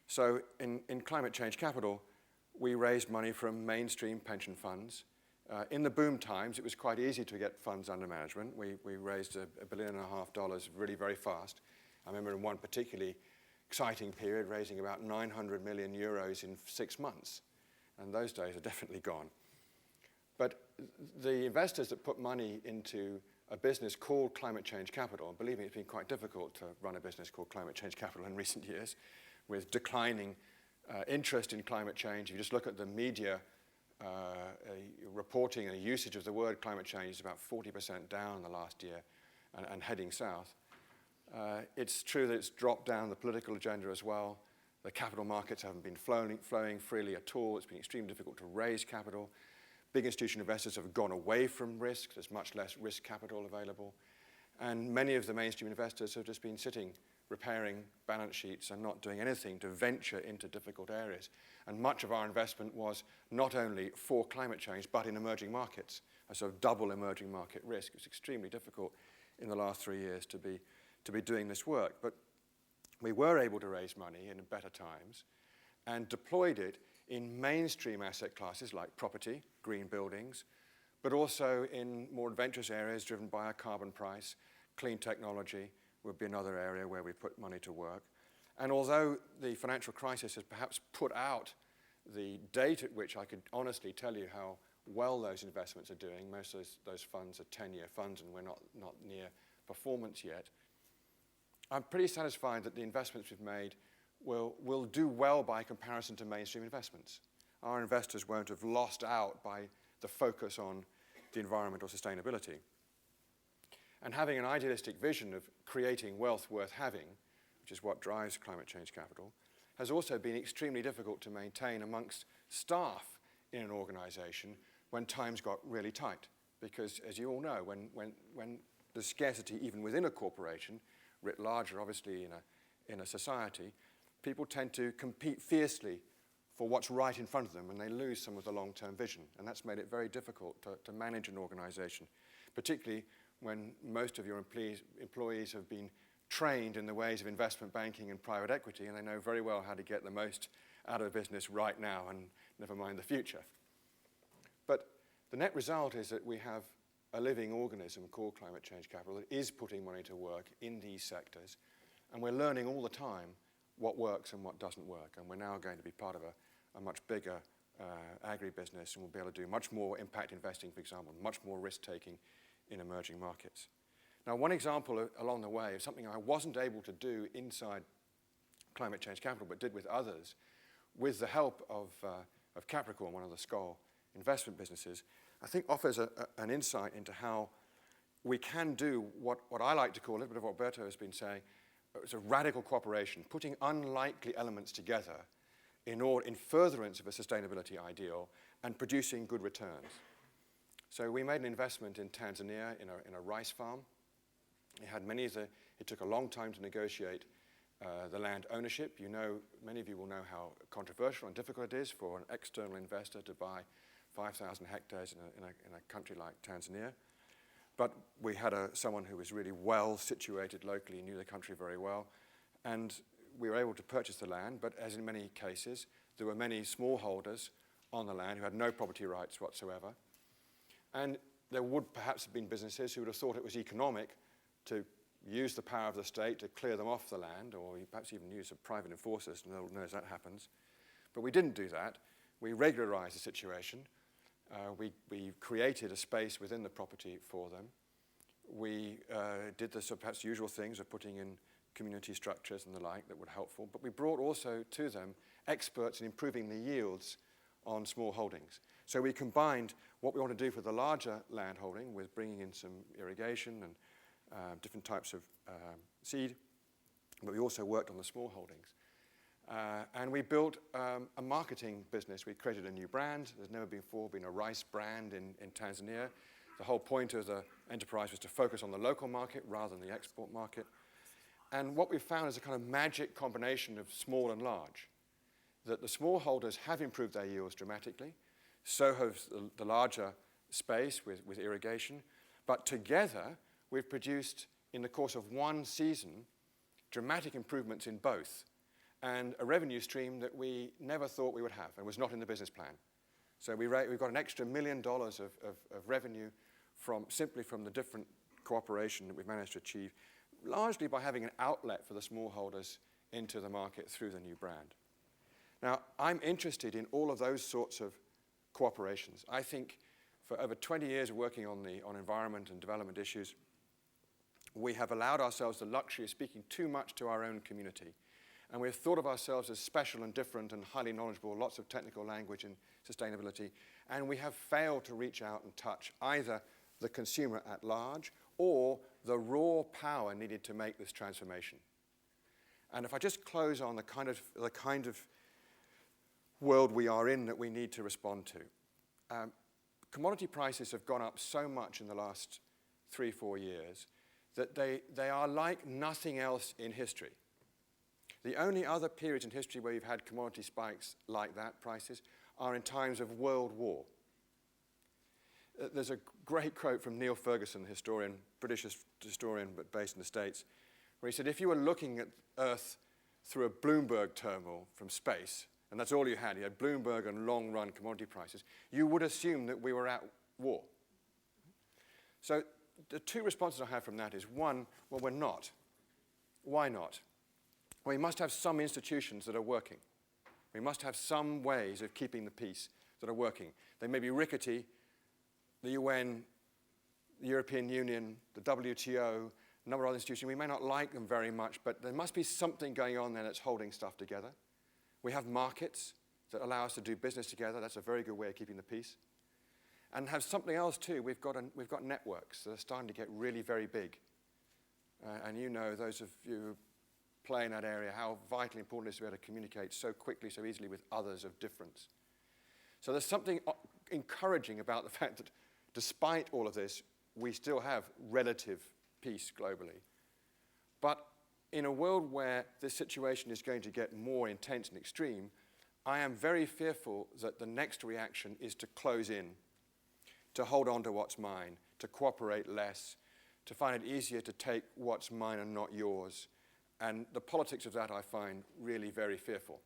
So in Climate Change Capital, we raised money from mainstream pension funds. In the boom times, it was quite easy to get funds under management. We raised $1.5 billion really very fast. I remember in one particularly exciting period raising about 900 million euros in 6 months. And those days are definitely gone. But the investors that put money into a business called Climate Change Capital, and believe me, it's been quite difficult to run a business called Climate Change Capital in recent years, with declining interest in climate change. If you just look at the media reporting and usage of the word climate change is about 40% down the last year and heading south. It's true that it's dropped down the political agenda as well. The capital markets haven't been flowing freely at all. It's been extremely difficult to raise capital. Big institutional investors have gone away from risk. There's much less risk capital available. And many of the mainstream investors have just been sitting, repairing balance sheets and not doing anything to venture into difficult areas. And much of our investment was not only for climate change, but in emerging markets, a sort of double emerging market risk. It's extremely difficult in the last 3 years to be doing this work. But we were able to raise money in better times and deployed it in mainstream asset classes like property, green buildings, but also in more adventurous areas driven by a carbon price. Clean technology would be another area where we put money to work. And although the financial crisis has perhaps put out the date at which I could honestly tell you how well those investments are doing, most of those funds are 10-year funds and we're not near performance yet, I'm pretty satisfied that the investments we've made will do well by comparison to mainstream investments. Our investors won't have lost out by the focus on the environmental sustainability. And having an idealistic vision of creating wealth worth having, which is what drives Climate Change Capital, has also been extremely difficult to maintain amongst staff in an organization when times got really tight. Because as you all know, when there's scarcity even within a corporation, writ larger obviously in a society, people tend to compete fiercely for what's right in front of them, and they lose some of the long-term vision. And that's made it very difficult to manage an organization, particularly when most of your employees have been trained in the ways of investment banking and private equity, and they know very well how to get the most out of a business right now, and never mind the future. But the net result is that we have a living organism called Climate Change Capital that is putting money to work in these sectors, and we're learning all the time what works and what doesn't work, and we're now going to be part of a much bigger agribusiness, and we'll be able to do much more impact investing, for example, much more risk-taking in emerging markets. Now, one example along the way of something I wasn't able to do inside Climate Change Capital, but did with others, with the help of Capricorn, one of the Skoll investment businesses, I think offers an insight into how we can do what I like to call, a little bit of what Roberto has been saying, it's a radical cooperation, putting unlikely elements together in furtherance of a sustainability ideal and producing good returns. So we made an investment in Tanzania in a rice farm. It took a long time to negotiate the land ownership. Many of you will know how controversial and difficult it is for an external investor to buy 5,000 hectares in a country like Tanzania. But we had someone who was really well situated locally, knew the country very well, and we were able to purchase the land. But as in many cases, there were many smallholders on the land who had no property rights whatsoever. And there would perhaps have been businesses who would have thought it was economic to use the power of the state to clear them off the land, or perhaps even use of private enforcers, no one knows that happens. But we didn't do that. We regularized the situation. We created a space within the property for them. We did the perhaps usual things of putting in community structures and the like that were helpful, but we brought also to them experts in improving the yields on small holdings. So we combined what we want to do for the larger land holding with bringing in some irrigation and different types of seed, but we also worked on the small holdings. And we built a marketing business. We created a new brand. There's never before been a rice brand in Tanzania. The whole point of the enterprise was to focus on the local market rather than the export market. And what we found is a kind of magic combination of small and large, that the smallholders have improved their yields dramatically, so have the larger space with irrigation. But together, we've produced, in the course of one season, dramatic improvements in both, and a revenue stream that we never thought we would have and was not in the business plan. So we've got an extra $1 million of revenue simply from the different cooperation that we've managed to achieve, largely by having an outlet for the smallholders into the market through the new brand. Now, I'm interested in all of those sorts of cooperations. I think for over 20 years of working on environment and development issues, we have allowed ourselves the luxury of speaking too much to our own community. And we've thought of ourselves as special and different and highly knowledgeable, lots of technical language and sustainability. And we have failed to reach out and touch either the consumer at large or the raw power needed to make this transformation. And if I just close on the kind of world we are in that we need to respond to. Commodity prices have gone up so much in the last 3-4 years that they are like nothing else in history. The only other periods in history where you've had commodity spikes like that, prices, are in times of world war. There's a great quote from Neil Ferguson, historian, British historian, but based in the States, where he said, if you were looking at Earth through a Bloomberg terminal from space, and that's all you had Bloomberg and long-run commodity prices, you would assume that we were at war. So the two responses I have from that is, one, well, we're not. Why not? Well, we must have some institutions that are working. We must have some ways of keeping the peace that are working. They may be rickety, the UN, the European Union, the WTO, a number of other institutions. We may not like them very much, but there must be something going on there that's holding stuff together. We have markets that allow us to do business together. That's a very good way of keeping the peace. And have something else too. We've got networks that are starting to get really very big. And you know, those of you who play in that area, how vitally important it is to be able to communicate so quickly, so easily with others of difference. So there's something encouraging about the fact that despite all of this, we still have relative peace globally. But in a world where this situation is going to get more intense and extreme, I am very fearful that the next reaction is to close in, to hold on to what's mine, to cooperate less, to find it easier to take what's mine and not yours. And the politics of that I find really very fearful.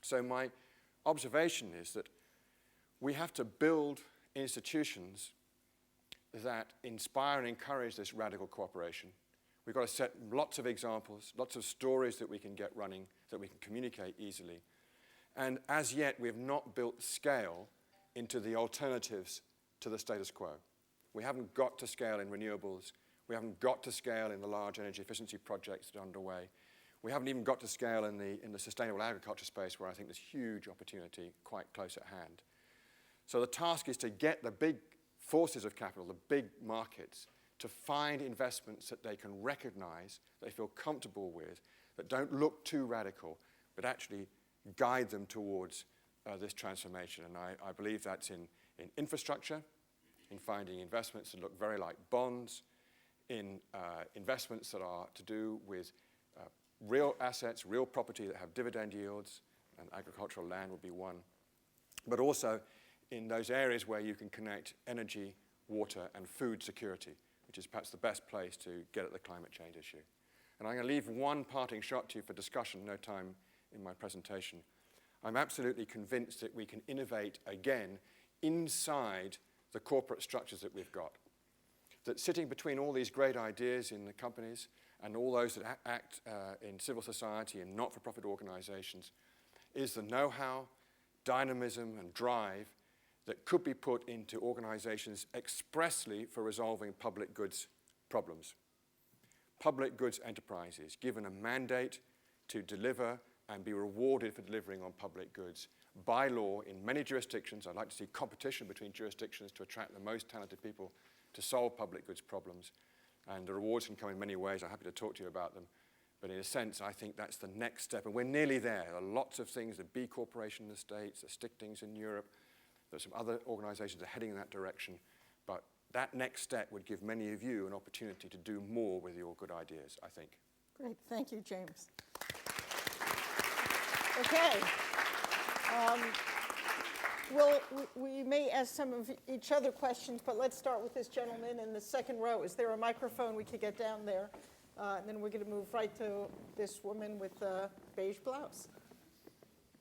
So my observation is that we have to build institutions that inspire and encourage this radical cooperation. We've got to set lots of examples, lots of stories that we can get running, that we can communicate easily. And as yet, we have not built scale into the alternatives to the status quo. We haven't got to scale in renewables. We haven't got to scale in the large energy efficiency projects that are underway. We haven't even got to scale in the sustainable agriculture space, where I think there's huge opportunity quite close at hand. So the task is to get the big forces of capital, the big markets, to find investments that they can recognize, that they feel comfortable with, that don't look too radical, but actually guide them towards this transformation. And I believe that's in infrastructure, in finding investments that look very like bonds, in investments that are to do with real assets, real property that have dividend yields, and agricultural land would be one. But also in those areas where you can connect energy, water, and food security, which is perhaps the best place to get at the climate change issue. And I'm going to leave one parting shot to you for discussion, no time in my presentation. I'm absolutely convinced that we can innovate again inside the corporate structures that we've got. That sitting between all these great ideas in the companies and all those that act in civil society and not-for-profit organizations is the know-how, dynamism, and drive that could be put into organizations expressly for resolving public goods problems. Public goods enterprises given a mandate to deliver and be rewarded for delivering on public goods by law in many jurisdictions. I'd like to see competition between jurisdictions to attract the most talented people to solve public goods problems. And the rewards can come in many ways. I'm happy to talk to you about them. But in a sense, I think that's the next step. And we're nearly there. There are lots of things, the B Corporation in the States, the Stichtings in Europe. There's some other organizations that are heading in that direction. But that next step would give many of you an opportunity to do more with your good ideas, I think. Great, thank you, James. Okay. We may ask some of each other questions, but let's start with this gentleman in the second row. Is there a microphone we could get down there? And then we're going to move right to this woman with the beige blouse.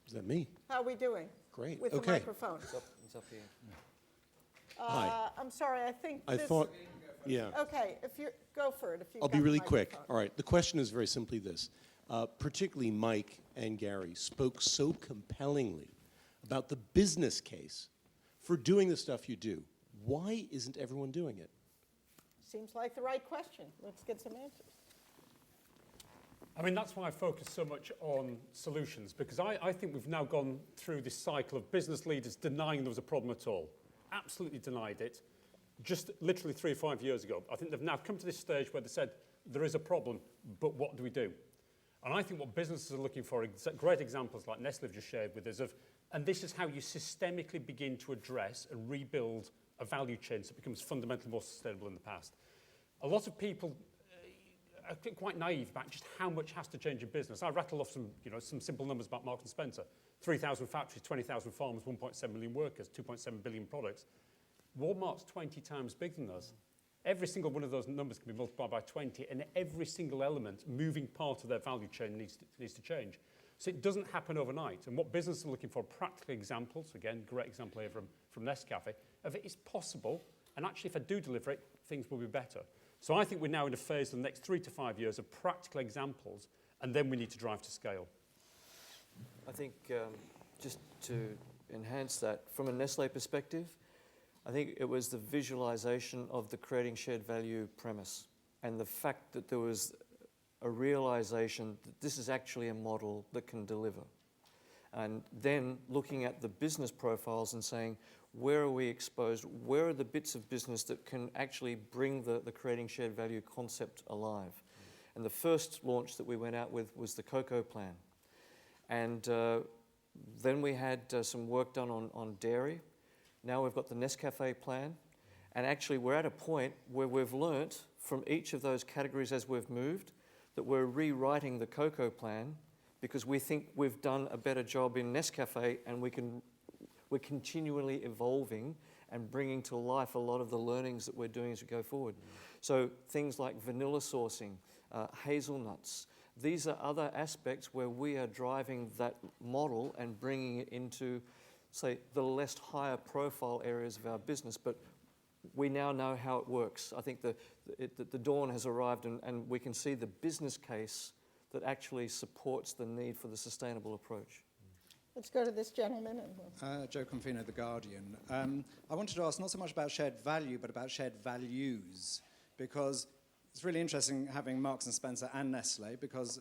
Is that me? How are we doing? Great. With Okay. the microphone. It's up here. Hi. I'm sorry, I think I this... thought, yeah. Okay, if you go for it. If you've I'll got be the really quick. microphone. All right. The question is very simply this. Particularly Mike and Gary spoke so compellingly about the business case for doing the stuff you do. Why isn't everyone doing it? Seems like the right question. Let's get some answers. I mean, that's why I focus so much on solutions, because I think we've now gone through this cycle of business leaders denying there was a problem at all. Absolutely denied it. Just literally 3 or 5 years ago, I think they've now come to this stage where they said, there is a problem, but what do we do? And I think what businesses are looking for, great examples like Nestle have just shared with us, and this is how you systemically begin to address and rebuild a value chain so it becomes fundamentally more sustainable than the past. A lot of people are quite naive about just how much has to change in business. I rattle off some simple numbers about Marks and Spencer. 3,000 factories, 20,000 farms, 1.7 million workers, 2.7 billion products. Walmart's 20 times bigger than us. Every single one of those numbers can be multiplied by 20, and every single element, moving part of their value chain needs to change. So it doesn't happen overnight. And what businesses are looking for are practical examples, again, great example here from Nescafe, of it is possible, and actually if I do deliver it, things will be better. So I think we're now in a phase of the next 3 to 5 years of practical examples, and then we need to drive to scale. I think just to enhance that, from a Nestle perspective, I think it was the visualization of the creating shared value premise and the fact that there was a realization that this is actually a model that can deliver. And then looking at the business profiles and saying, where are we exposed? Where are the bits of business that can actually bring the creating shared value concept alive? And the first launch that we went out with was the Cocoa Plan. And then we had some work done on dairy. Now we've got the Nescafe plan. And actually we're at a point where we've learnt from each of those categories as we've moved that we're rewriting the Cocoa Plan because we think we've done a better job in Nescafe, and we're continually evolving and bringing to life a lot of the learnings that we're doing as we go forward. So things like vanilla sourcing, hazelnuts, these are other aspects where we are driving that model and bringing it into, say, the less higher profile areas of our business, but we now know how it works. I think the dawn has arrived, and we can see the business case that actually supports the need for the sustainable approach. Let's go to this gentleman. Joe Confino, The Guardian. I wanted to ask not so much about shared value, but about shared values, because it's really interesting having Marks and Spencer and Nestle, because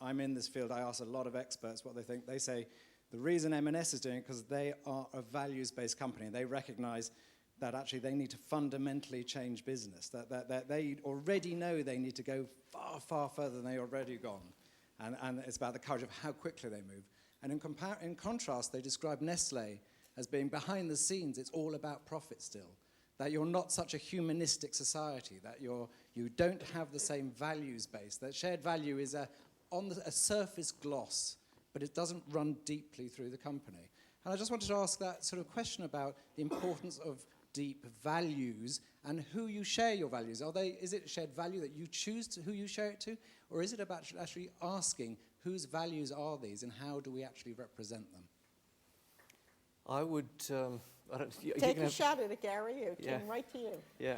I'm in this field. I ask a lot of experts what they think. They say the reason M&S is doing it because they are a values-based company. They recognize that actually they need to fundamentally change business, that they already know they need to go far, far further than they've already gone. And it's about the courage of how quickly they move. And in contrast, they describe Nestle as being behind the scenes. It's all about profit still. That you're not such a humanistic society, that you don't have the same values base, that shared value is a surface gloss, but it doesn't run deeply through the company. And I just wanted to ask that sort of question about the importance of deep values and who you share your values. Is it shared value that you choose who you share it to, or is it about actually asking whose values are these and how do we actually represent them? I would... Take a shot at it, Gary. It came right to you. Yeah.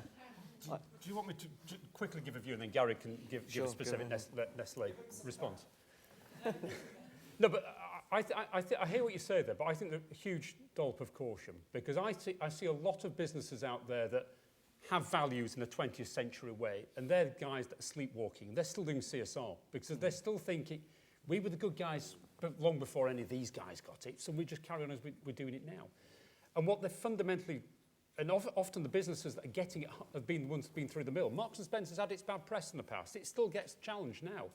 Do you want me to quickly give a view and then Gary can give a specific Nestle response? No, but I hear what you say there, but I think a huge dollop of caution, because I see a lot of businesses out there that have values in a 20th century way, and they're guys that are sleepwalking. They're still doing CSR because they're still thinking, we were the good guys long before any of these guys got it, so we just carry on as we're doing it now. And what they're fundamentally, and often the businesses that are getting it have been the ones that have been through the mill. Marks and Spencer's had its bad press in the past. It still gets challenged now.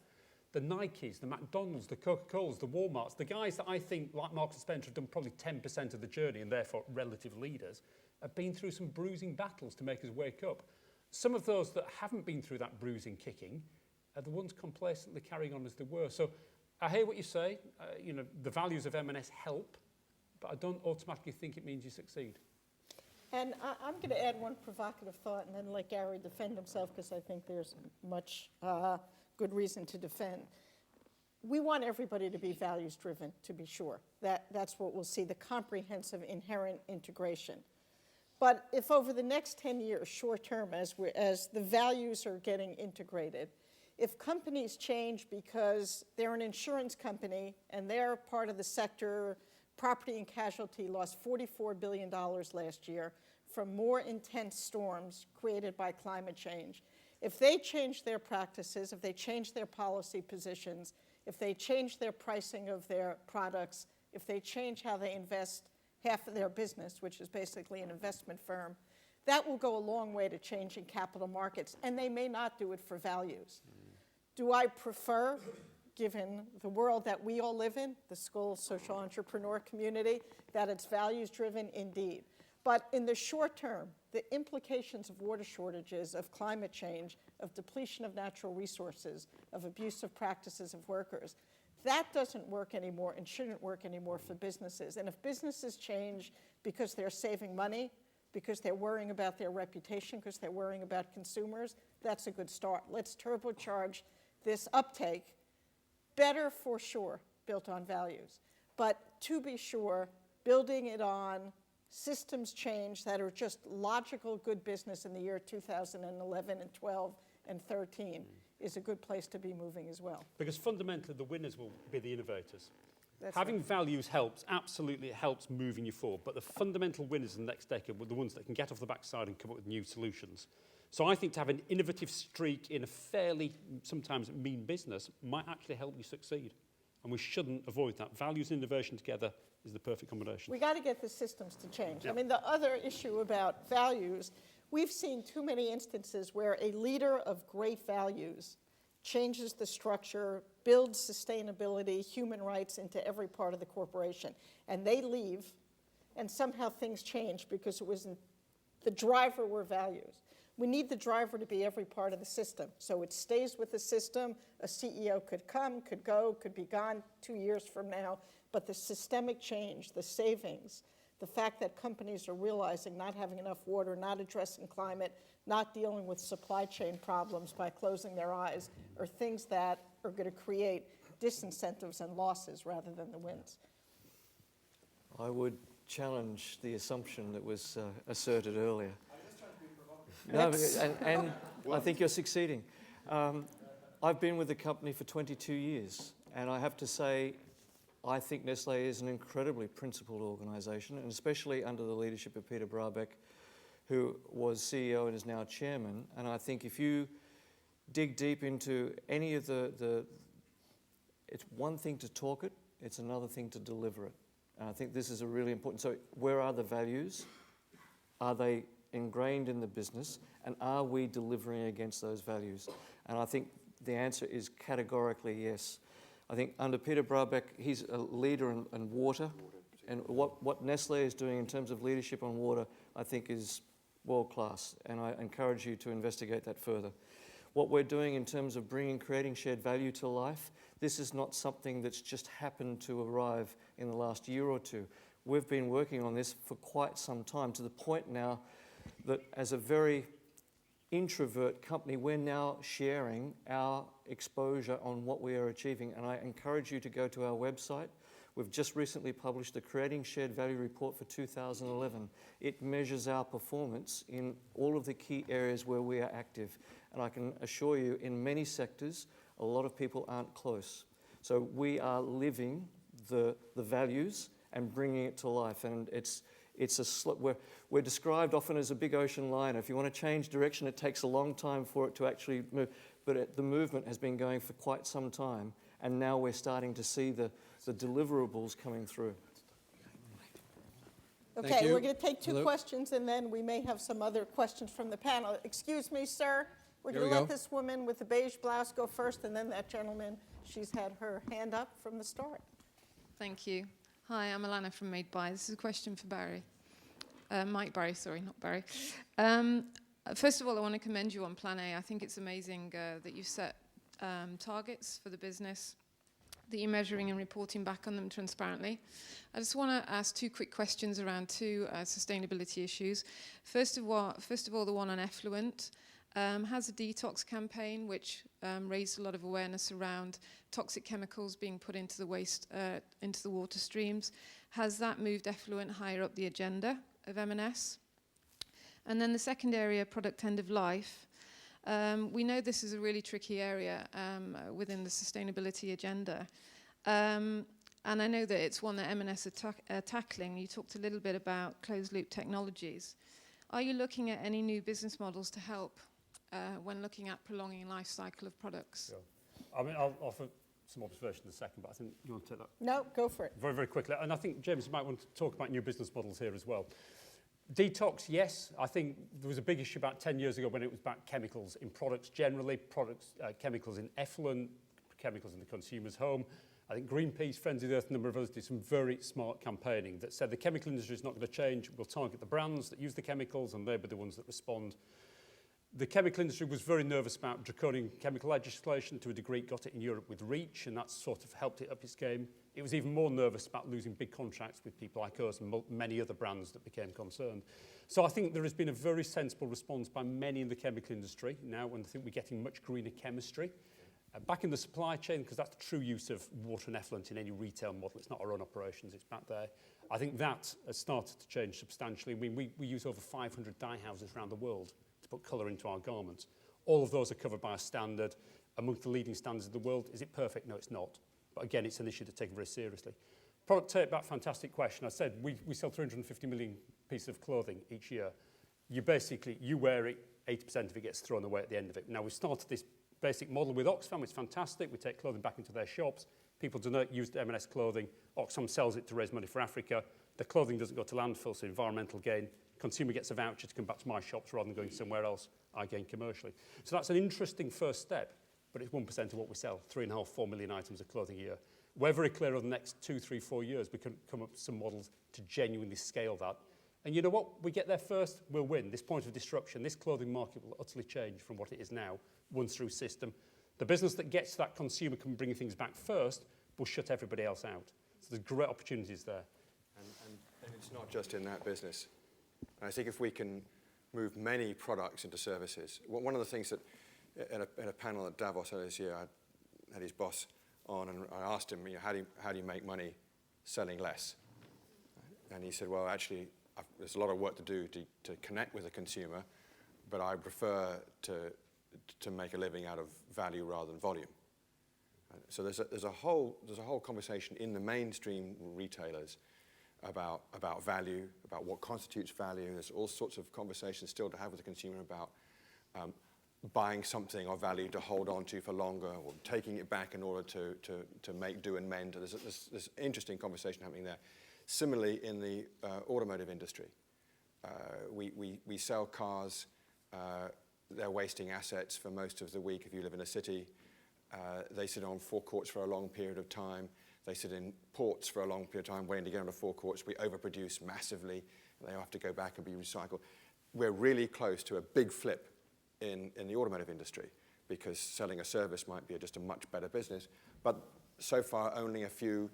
The Nikes, the McDonald's, the Coca-Colas, the Walmarts, the guys that I think, like Marks and Spencer, have done probably 10% of the journey and therefore relative leaders, have been through some bruising battles to make us wake up. Some of those that haven't been through that bruising kicking are the ones complacently carrying on as they were. So I hear what you say. The values of M&S help, but I don't automatically think it means you succeed. And I'm going to add one provocative thought and then let Gary defend himself, because I think there's much good reason to defend. We want everybody to be values-driven, to be sure. That's what we'll see, the comprehensive inherent integration. But if over the next 10 years, short-term, as the values are getting integrated, if companies change because they're an insurance company and they're part of the sector, property and casualty lost $44 billion last year from more intense storms created by climate change. If they change their practices, if they change their policy positions, if they change their pricing of their products, if they change how they invest half of their business, which is basically an investment firm, that will go a long way to changing capital markets, and they may not do it for values. Do I prefer, given the world that we all live in, the Skoll social entrepreneur community, that it's values-driven? Indeed. But in the short term, the implications of water shortages, of climate change, of depletion of natural resources, of abusive practices of workers, that doesn't work anymore and shouldn't work anymore for businesses. And if businesses change because they're saving money, because they're worrying about their reputation, because they're worrying about consumers, that's a good start. Let's turbocharge this uptake, better for sure, built on values. But to be sure, building it on systems change that are just logical good business in the year 2011 and 12 and 13 is a good place to be moving as well. Because fundamentally, the winners will be the innovators. That's Having right. values helps, absolutely it helps moving you forward, but the fundamental winners in the next decade were the ones that can get off the backside and come up with new solutions. So I think to have an innovative streak in a fairly, sometimes mean business might actually help you succeed. And we shouldn't avoid that. Values and innovation together is the perfect combination. We got to get the systems to change. Yep. I mean, the other issue about values, we've seen too many instances where a leader of great values changes the structure, builds sustainability, human rights into every part of the corporation. And they leave, and somehow things change because it wasn't, the driver were values. We need the driver to be every part of the system. So it stays with the system. A CEO could come, could go, could be gone 2 years from now. But the systemic change, the savings, the fact that companies are realizing not having enough water, not addressing climate, not dealing with supply chain problems by closing their eyes, are things that are going to create disincentives and losses rather than the wins. I would challenge the assumption that was asserted earlier. No, and I think you're succeeding. I've been with the company for 22 years, and I have to say, I think Nestlé is an incredibly principled organisation, and especially under the leadership of Peter Brabeck, who was CEO and is now chairman. And I think if you dig deep into any of it's one thing to talk it, it's another thing to deliver it. And I think this is a really important, so where are the values? Are they ingrained in the business? And are we delivering against those values? And I think the answer is categorically yes. I think under Peter Brabeck, he's a leader in water. And what Nestle is doing in terms of leadership on water, I think is world class. And I encourage you to investigate that further. What we're doing in terms of creating shared value to life, this is not something that's just happened to arrive in the last year or two. We've been working on this for quite some time, to the point now that as a very introvert company, we're now sharing our exposure on what we are achieving. And I encourage you to go to our website. We've just recently published the Creating Shared Value Report for 2011. It measures our performance in all of the key areas where we are active. And I can assure you, in many sectors, a lot of people aren't close. So we are living the values and bringing it to life. And we're described often as a big ocean liner. If you want to change direction, it takes a long time for it to actually move. But the movement has been going for quite some time. And now we're starting to see the deliverables coming through. Okay, we're going to take two questions, and then we may have some other questions from the panel. Excuse me, sir. We're going to let this woman with the beige blouse go first, and then that gentleman. She's had her hand up from the start. Thank you. Hi, I'm Alana from Made By. This is a question for Barry. Mike Barry, sorry, not Barry. First of all, I want to commend you on Plan A. I think it's amazing that you set targets for the business, that you're measuring and reporting back on them transparently. I just want to ask two quick questions around two sustainability issues. First of all, the one on effluent. Has a detox campaign which raised a lot of awareness around toxic chemicals being put into the waste, into the water streams. Has that moved effluent higher up the agenda of M&S? And then the second area, product end of life. We know this is a really tricky area within the sustainability agenda. And I know that it's one that M&S are tackling. You talked a little bit about closed-loop technologies. Are you looking at any new business models to help when looking at prolonging life cycle of products? Sure. I mean, I'll offer some observations in a second, but I think you want to take that? No, go for it. Very, very quickly. And I think, James, you might want to talk about new business models here as well. Detox, yes. I think there was a big issue about 10 years ago when it was about chemicals in products generally, chemicals in effluent, chemicals in the consumer's home. I think Greenpeace, Friends of the Earth, and a number of others did some very smart campaigning that said the chemical industry is not going to change. We'll target the brands that use the chemicals, and they'll be the ones that respond. The chemical industry was very nervous about draconian chemical legislation. To a degree, it got it in Europe with REACH, and that sort of helped it up its game. It was even more nervous about losing big contracts with people like us and many other brands that became concerned. So I think there has been a very sensible response by many in the chemical industry now, and I think we're getting much greener chemistry. Back in the supply chain, because that's the true use of water and effluent in any retail model. It's not our own operations, it's back there. I think that has started to change substantially. I mean, we use over 500 dye houses around the world to put colour into our garments. All of those are covered by a standard, amongst the leading standards of the world. Is it perfect? No, it's not. But again, it's an issue to take very seriously. Product take back, fantastic question. I said we sell 350 million pieces of clothing each year. You wear it, 80% of it gets thrown away at the end of it. Now, we've started this basic model with Oxfam, which is fantastic. We take clothing back into their shops. People donate used M&S clothing. Oxfam sells it to raise money for Africa. The clothing doesn't go to landfill, so environmental gain. Consumer gets a voucher to come back to my shops rather than going somewhere else. I gain commercially. So that's an interesting first step, but it's 1% of what we sell, 3.5, 4 million items of clothing a year. We're very clear over the next 2, 3, 4 years, we can come up with some models to genuinely scale that. And you know what? We get there first, we'll win. This point of disruption, this clothing market will utterly change from what it is now, once through system. The business that gets that consumer can bring things back first will shut everybody else out. So there's great opportunities there. And it's not just in that business. And I think if we can move many products into services, one of the things that in a panel at Davos earlier this year, I had his boss on, and I asked him, how do you make money selling less? And he said, well, actually, there's a lot of work to do to connect with the consumer, but I prefer to make a living out of value rather than volume. So there's a whole conversation in the mainstream retailers about value, about what constitutes value. There's all sorts of conversations still to have with the consumer about buying something of value to hold on to for longer, or taking it back in order to make do and mend. There's this interesting conversation happening there. Similarly, in the automotive industry, we sell cars. They're wasting assets for most of the week if you live in a city. They sit on forecourts for a long period of time. They sit in ports for a long period of time waiting to get onto forecourts. We overproduce massively. They have to go back and be recycled. We're really close to a big flip in the automotive industry, because selling a service might be just a much better business. But so far, only a few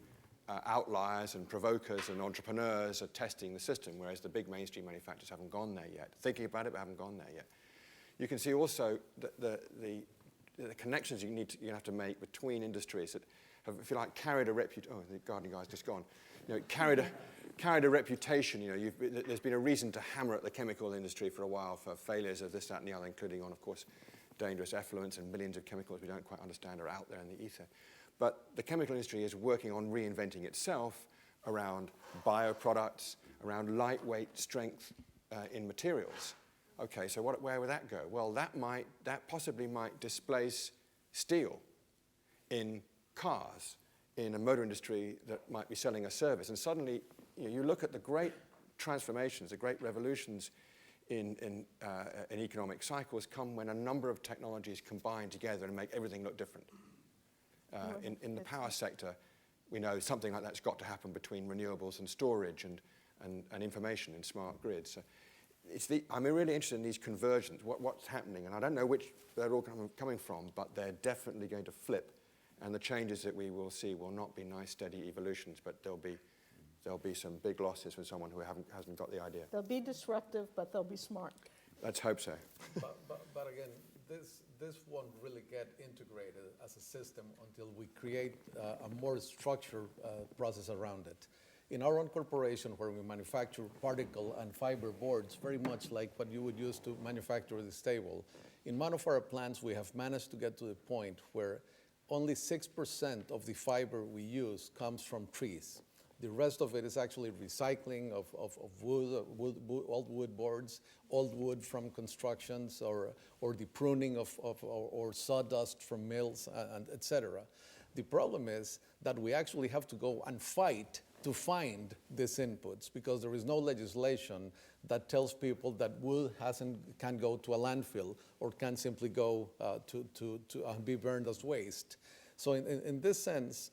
outliers and provokers and entrepreneurs are testing the system, whereas the big mainstream manufacturers haven't gone there yet. Thinking about it, but haven't gone there yet. You can see also the connections you have to make between industries that have, if you like, carried a reputation. Oh, the gardening guy's just gone. Carried a reputation. There's been a reason to hammer at the chemical industry for a while for failures of this, that, and the other, including on, of course, dangerous effluents, and millions of chemicals we don't quite understand are out there in the ether. But the chemical industry is working on reinventing itself around bioproducts, around lightweight strength in materials. Okay, so where would that go? Well, that possibly might displace steel in cars, in a motor industry that might be selling a service. And suddenly, you look at the great transformations, the great revolutions in economic cycles come when a number of technologies combine together and make everything look different. In the power sector, we know something like that's got to happen between renewables and storage and information in smart grids. So I'm really interested in these conversions, what's happening. And I don't know which they're all coming from, but they're definitely going to flip. And the changes that we will see will not be nice, steady evolutions, but there'll be some big losses from someone who hasn't got the idea. They'll be disruptive, but they'll be smart. Let's hope so. But again, this won't really get integrated as a system until we create a more structured process around it. In our own corporation, where we manufacture particle and fiber boards, very much like what you would use to manufacture this table, in one of our plants, we have managed to get to the point where only 6% of the fiber we use comes from trees. The rest of it is actually recycling of wood, old wood boards, old wood from constructions, or the pruning or sawdust from mills, and et cetera. The problem is that we actually have to go and fight to find these inputs, because there is no legislation that tells people that wood can go to a landfill or can simply go to be burned as waste. So in this sense,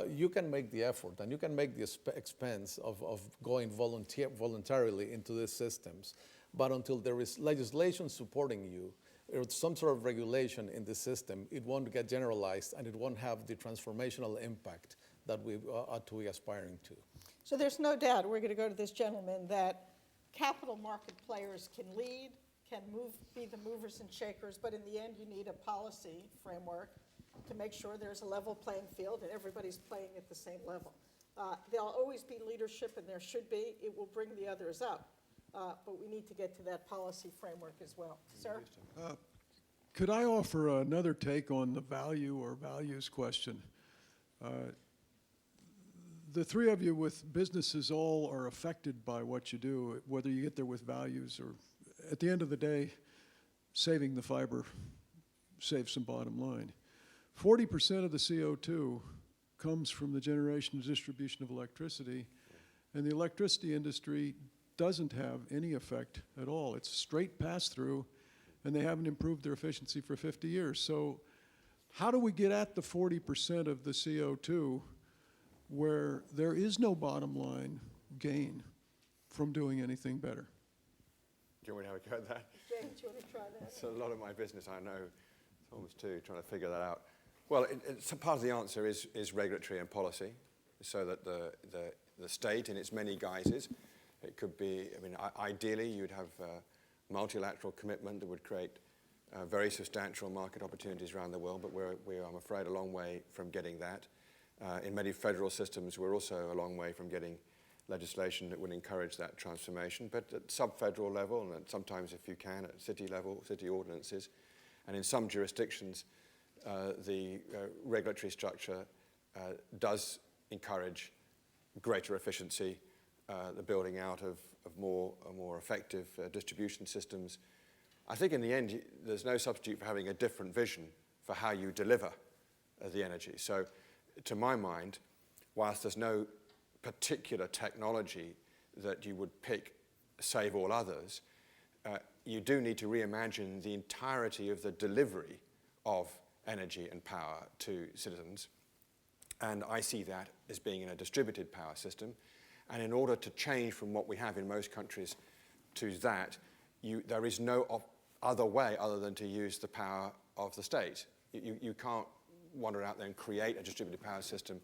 you can make the effort and you can make the expense of going voluntarily into these systems. But until there is legislation supporting you, or some sort of regulation in the system, it won't get generalized and it won't have the transformational impact that we ought to be aspiring to. So there's no doubt, we're going to go to this gentleman, that capital market players can lead, can be the movers and shakers, but in the end you need a policy framework to make sure there's a level playing field and everybody's playing at the same level. There'll always be leadership, and there should be. It will bring the others up. But we need to get to that policy framework as well. Sir? Could I offer another take on the value or values question? The three of you with businesses all are affected by what you do, whether you get there with values or, at the end of the day, saving the fiber saves some bottom line. 40% of the CO2 comes from the generation and distribution of electricity, and the electricity industry doesn't have any effect at all. It's straight pass-through, and they haven't improved their efficiency for 50 years. So how do we get at the 40% of the CO2 where there is no bottom line gain from doing anything better? Do you want me to have a go at that? James, do you want to try that? It's a lot of my business, I know. It's almost too, trying to figure that out. Well, part of the answer is regulatory and policy, so that the state in its many guises, it could be, ideally you'd have multilateral commitment that would create very substantial market opportunities around the world, but we're, I'm afraid, a long way from getting that. In many federal systems, we're also a long way from getting legislation that would encourage that transformation, but at sub-federal level, and sometimes, if you can, at city level, city ordinances, and in some jurisdictions, the regulatory structure does encourage greater efficiency, the building out of more effective distribution systems, I think in the end, there's no substitute for having a different vision for how you deliver the energy. So to my mind, whilst there's no particular technology that you would pick, save all others, you do need to reimagine the entirety of the delivery of energy and power to citizens. And I see that as being in a distributed power system. And in order to change from what we have in most countries to that, there is no other way other than to use the power of the state. You can't wander out there and create a distributed power system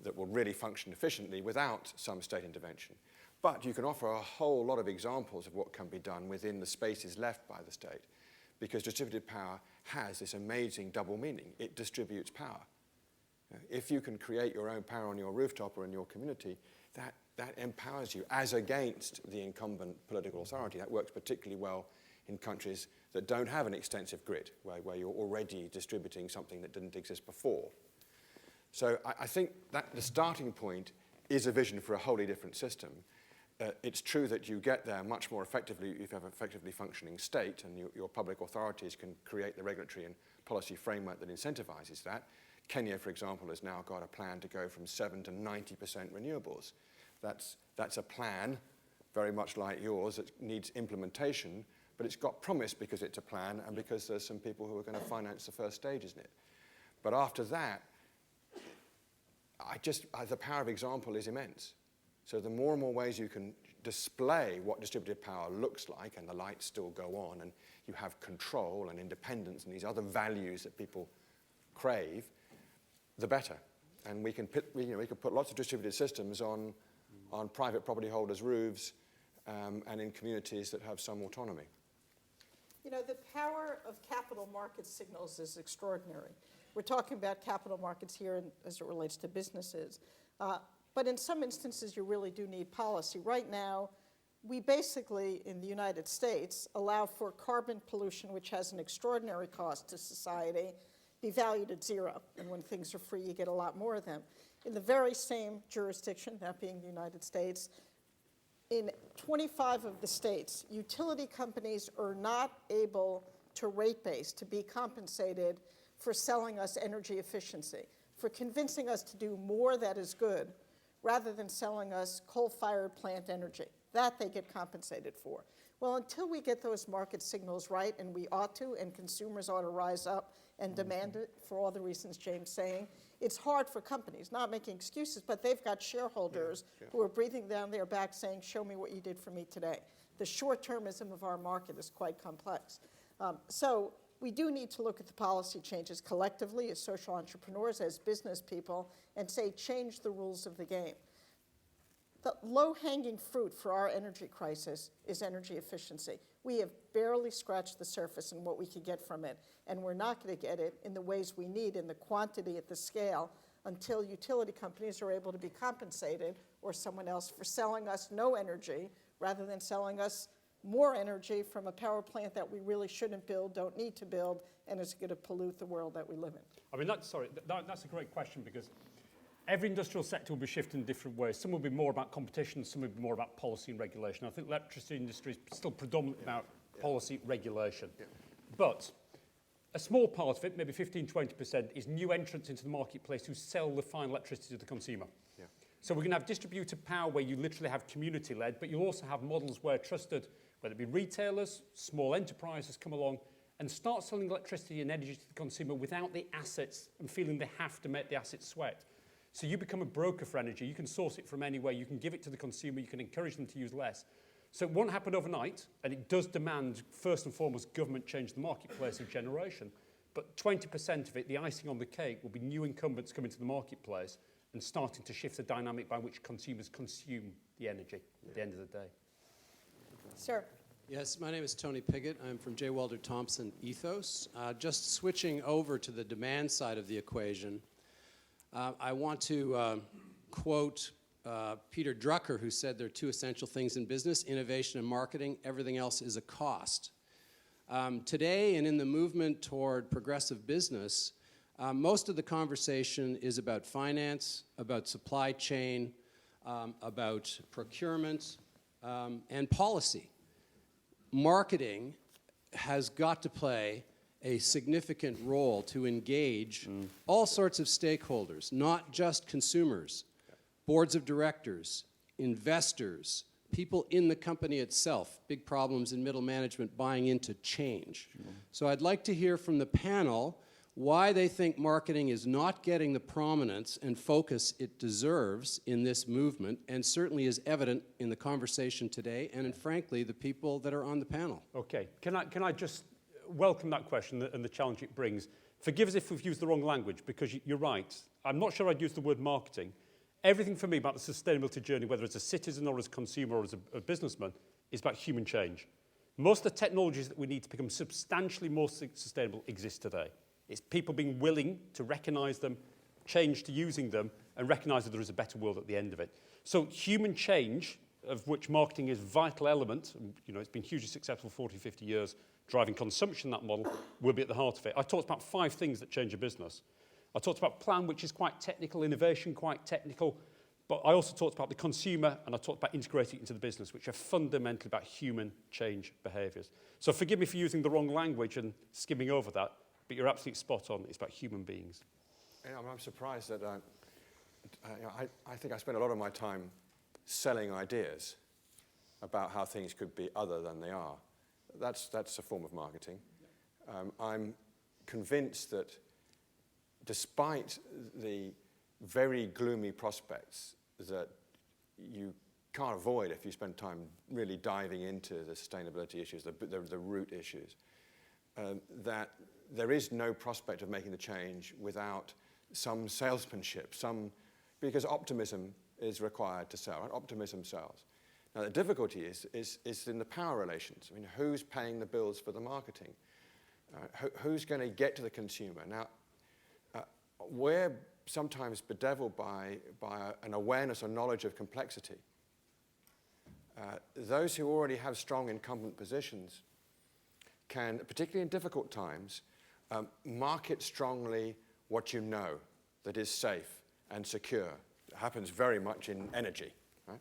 that will really function efficiently without some state intervention. But you can offer a whole lot of examples of what can be done within the spaces left by the state, because distributed power has this amazing double meaning. It distributes power. If you can create your own power on your rooftop or in your community, that empowers you as against the incumbent political authority. That works particularly well in countries that don't have an extensive grid, where you're already distributing something that didn't exist before. So I think that the starting point is a vision for a wholly different system. It's true that you get there much more effectively if you have an effectively functioning state, and your public authorities can create the regulatory and policy framework that incentivizes that. Kenya, for example, has now got a plan to go from 7 to 90% renewables. That's a plan, very much like yours, that needs implementation, but it's got promise because it's a plan and because there's some people who are going to finance the first stages in it. But after that, the power of example is immense. So the more and more ways you can display what distributed power looks like, and the lights still go on, and you have control and independence and these other values that people crave, the better. And we can put lots of distributed systems on private property holders' roofs and in communities that have some autonomy. You know, the power of capital market signals is extraordinary. We're talking about capital markets here as it relates to businesses. But in some instances, you really do need policy. Right now, we basically, in the United States, allow for carbon pollution, which has an extraordinary cost to society, be valued at zero. And when things are free, you get a lot more of them. In the very same jurisdiction, that being the United States, in 25 of the states, utility companies are not able to rate base, to be compensated for selling us energy efficiency, for convincing us to do more that is good, rather than selling us coal-fired plant energy. That they get compensated for. Well, until we get those market signals right, and we ought to, and consumers ought to rise up and demand it for all the reasons James is saying, it's hard for companies, not making excuses, but they've got shareholders who are breathing down their back saying, show me what you did for me today. The short-termism of our market is quite complex. So we do need to look at the policy changes collectively as social entrepreneurs, as business people, and say, change the rules of the game. The low-hanging fruit for our energy crisis is energy efficiency. We have barely scratched the surface in what we could get from it, and we're not going to get it in the ways we need, in the quantity, at the scale, until utility companies are able to be compensated, or someone else, for selling us no energy rather than selling us more energy from a power plant that we really shouldn't build, don't need to build, and is going to pollute the world that we live in. I mean, that's a great question, because every industrial sector will be shifting in different ways. Some will be more about competition, some will be more about policy and regulation. I think the electricity industry is still predominantly about policy regulation. But a small part of it, maybe 15-20%, is new entrants into the marketplace who sell the final electricity to the consumer. So we're going to have distributed power where you literally have community-led, but you'll also have models where trusted, whether it be retailers, small enterprises come along and start selling electricity and energy to the consumer without the assets and feeling they have to make the assets sweat. So you become a broker for energy. You can source it from anywhere. You can give it to the consumer. You can encourage them to use less. So it won't happen overnight, and it does demand, first and foremost, government change the marketplace of generation. But 20% of it, the icing on the cake, will be new incumbents coming to the marketplace and starting to shift the dynamic by which consumers consume the energy at the end of the day. Sir. Yes, my name is Tony Piggott. I'm from J. Walter Thompson Ethos. Just switching over to the demand side of the equation, I want to quote Peter Drucker, who said there are two essential things in business, innovation and marketing. Everything else is a cost. Today, and in the movement toward progressive business, most of the conversation is about finance, about supply chain, about procurement, and policy. Marketing has got to play a significant role to engage all sorts of stakeholders, not just consumers, boards of directors, investors, people in the company itself, big problems in middle management buying into change. So I'd like to hear from the panel why they think marketing is not getting the prominence and focus it deserves in this movement, and certainly is evident in the conversation today, and in, frankly, the people that are on the panel. Okay, can I just welcome that question and the challenge it brings. Forgive us if we've used the wrong language, because you're right. I'm not sure I'd use the word marketing. Everything for me about the sustainability journey, whether it's a citizen or as a consumer or as a businessman, is about human change. Most of the technologies that we need to become substantially more sustainable exist today. It's people being willing to recognize them, change to using them, and recognize that there is a better world at the end of it. So human change, of which marketing is a vital element, and, it's been hugely successful for 40, 50 years, driving consumption, that model, will be at the heart of it. I talked about 5 things that change a business. I talked about plan, which is quite technical, innovation, quite technical, but I also talked about the consumer, and I talked about integrating it into the business, which are fundamentally about human change behaviours. So forgive me for using the wrong language and skimming over that, but you're absolutely spot on. It's about human beings. I'm surprised that I think I spend a lot of my time selling ideas about how things could be other than they are. That's a form of marketing. I'm convinced that despite the very gloomy prospects that you can't avoid if you spend time really diving into the sustainability issues, the root issues, that there is no prospect of making the change without some salesmanship, because optimism is required to sell, right? Optimism sells. Now, the difficulty is in the power relations. I mean, who's paying the bills for the marketing? Who's going to get to the consumer? Now, we're sometimes bedeviled by an awareness or knowledge of complexity. Those who already have strong incumbent positions can, particularly in difficult times, market strongly what you know that is safe and secure. It happens very much in energy. Right?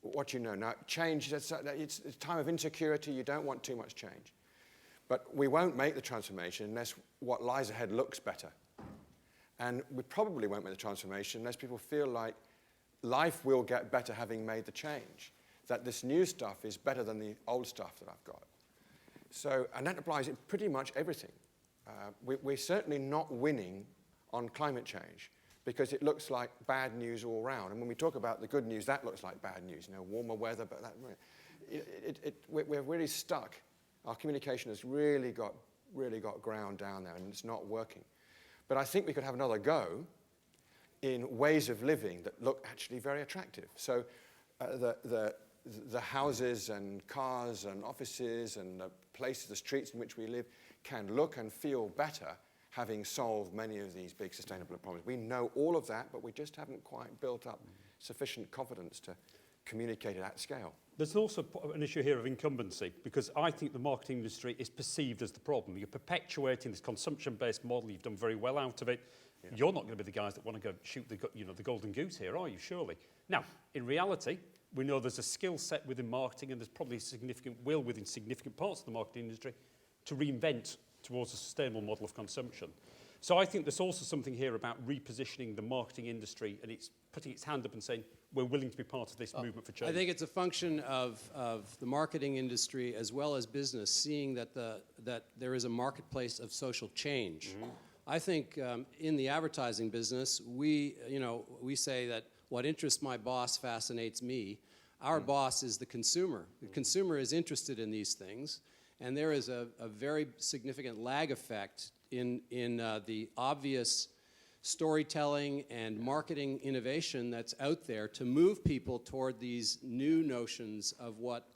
What you know. Now, change, it's a time of insecurity. You don't want too much change. But we won't make the transformation unless what lies ahead looks better. And we probably won't make the transformation unless people feel like life will get better having made the change, that this new stuff is better than the old stuff that I've got. So, and that applies in pretty much everything. We're certainly not winning on climate change because it looks like bad news all around. And when we talk about the good news, that looks like bad news. Warmer weather, but we're really stuck. Our communication has really got ground down there, and it's not working. But I think we could have another go in ways of living that look actually very attractive. So the houses and cars and offices and the places, the streets in which we live can look and feel better having solved many of these big sustainable problems. We know all of that, but we just haven't quite built up sufficient confidence to communicate it at scale. There's also an issue here of incumbency, because I think the marketing industry is perceived as the problem. You're perpetuating this consumption-based model. You've done very well out of it. Yeah. You're not going to be the guys that want to go shoot the golden goose here, are you, surely? Now, in reality, we know there's a skill set within marketing, and there's probably a significant will within significant parts of the marketing industry to reinvent towards a sustainable model of consumption. So I think there's also something here about repositioning the marketing industry, and it's putting its hand up and saying, we're willing to be part of this movement for change. I think it's a function of the marketing industry as well as business, seeing that there is a marketplace of social change. Mm-hmm. I think in the advertising business, we say that what interests my boss fascinates me. Our boss is the consumer. The consumer is interested in these things, and there is a very significant lag effect in the obvious storytelling and marketing innovation that's out there to move people toward these new notions of what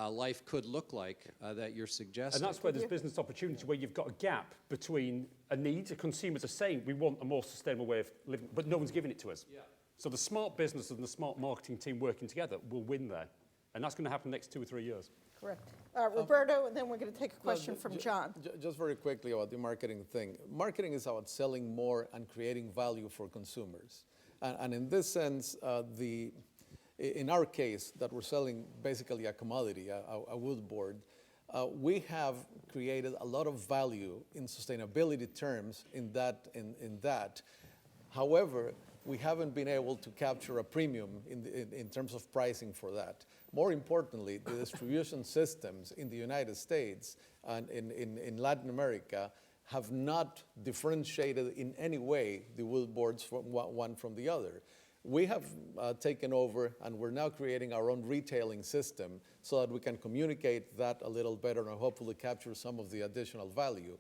life could look like that you're suggesting. And that's where there's business opportunity, where you've got a gap between a need. The consumers are saying we want a more sustainable way of living, but no one's giving it to us. Yeah. So the smart business and the smart marketing team working together will win there. And that's going to happen the next 2 or 3 years. Correct. Roberto, and then we're going to take a question from John. Just very quickly about the marketing thing. Marketing is about selling more and creating value for consumers. And in this sense, in our case, that we're selling basically a commodity, a wood board, We have created a lot of value in sustainability terms in that. However, we haven't been able to capture a premium in terms of pricing for that. More importantly, the distribution systems in the United States and in Latin America have not differentiated in any way the billboards from one from the other. We have taken over, and we're now creating our own retailing system so that we can communicate that a little better and hopefully capture some of the additional value.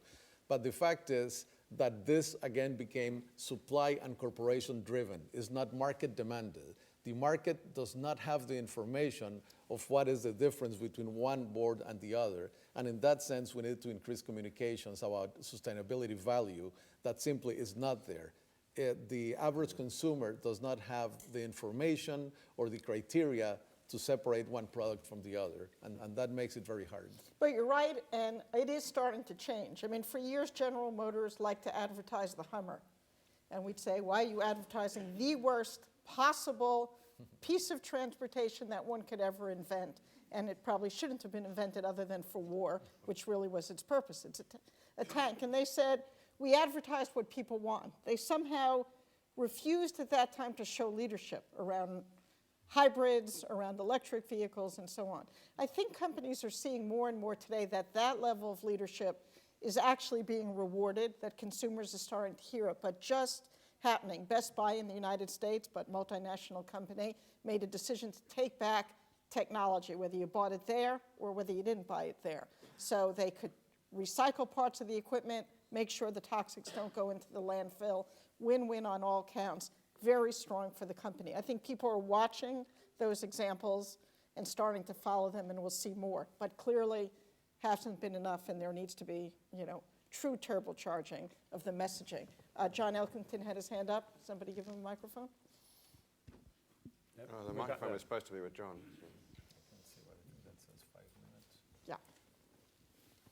But the fact is that this, again, became supply and corporation driven. It's not market demanded. The market does not have the information of what is the difference between one board and the other. And in that sense, we need to increase communications about sustainability value that simply is not there. The average consumer does not have the information or the criteria to separate one product from the other, and that makes it very hard. But you're right, and it is starting to change. I mean, for years, General Motors liked to advertise the Hummer. And we'd say, why are you advertising the worst possible piece of transportation that one could ever invent? And it probably shouldn't have been invented other than for war, which really was its purpose. It's a tank. And they said, we advertised what people want. They somehow refused at that time to show leadership around hybrids, around electric vehicles, and so on. I think companies are seeing more and more today that that level of leadership is actually being rewarded, that consumers are starting to hear it, but just happening. Best Buy in the United States, but multinational company, made a decision to take back technology, whether you bought it there or whether you didn't buy it there. So they could recycle parts of the equipment, make sure the toxics don't go into the landfill, win-win on all counts. Very strong for the company. I think people are watching those examples and starting to follow them, and we'll see more. But clearly hasn't been enough, and there needs to be, true turbocharging of the messaging. John Elkington had his hand up. Somebody give him a microphone. The microphone was supposed to be with John. Yeah.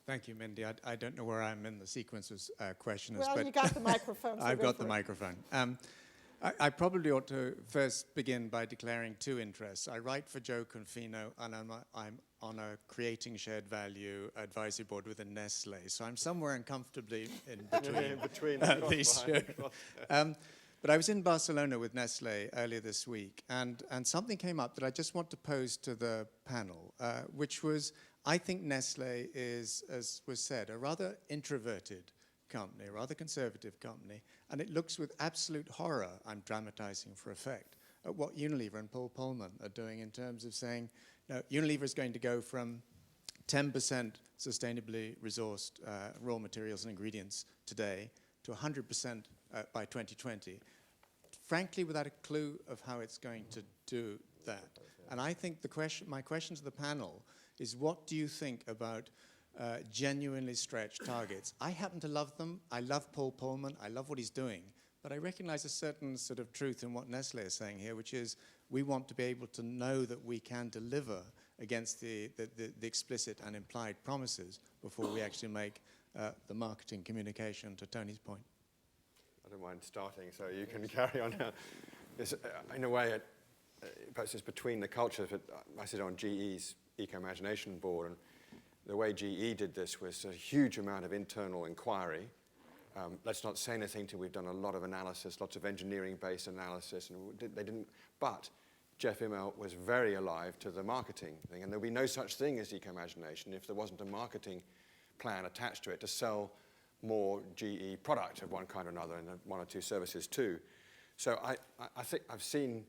Thank you, Mindy. I don't know where I'm in the sequence of questions. Well, but you got the microphone. So I've got the it. microphone. I probably ought to first begin by declaring two interests. I write for Joe Confino, and I'm on a creating shared value advisory board within Nestle. So I'm somewhere uncomfortably in between, these shows. But I was in Barcelona with Nestle earlier this week, and something came up that I just want to pose to the panel, which was, I think Nestle is, as was said, a rather introverted company, a rather conservative company, and it looks with absolute horror, I'm dramatizing for effect, at what Unilever and Paul Polman are doing in terms of saying, Unilever is going to go from 10% sustainably resourced raw materials and ingredients today to 100% by 2020, frankly without a clue of how it's going to do that. And I think my question to the panel is, what do you think about genuinely stretched targets? I happen to love them. I love Paul Polman. I love what he's doing. But I recognize a certain sort of truth in what Nestle is saying here, which is we want to be able to know that we can deliver against the explicit and implied promises before we actually make the marketing communication, to Tony's point. I don't mind starting, so you can carry on. In a way, perhaps it's between the cultures. I sit on GE's Eco-Imagination board, and the way GE did this was a huge amount of internal inquiry. Let's not say anything till we've done a lot of analysis, lots of engineering-based analysis, and they didn't. But Jeff Immelt was very alive to the marketing thing, and there'll be no such thing as Eco-Imagination if there wasn't a marketing plan attached to it to sell more GE product of one kind or another, and one or two services too. So I think I've seen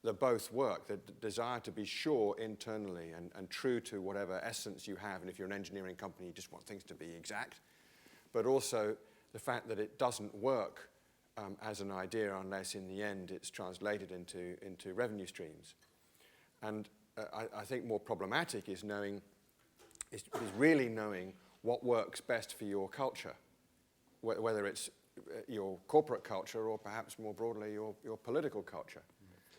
the both work, the desire to be sure internally and true to whatever essence you have, and if you're an engineering company, you just want things to be exact, but also the fact that it doesn't work as an idea unless in the end it's translated into revenue streams. And I think more problematic is really knowing what works best for your culture, whether it's your corporate culture or perhaps more broadly your political culture.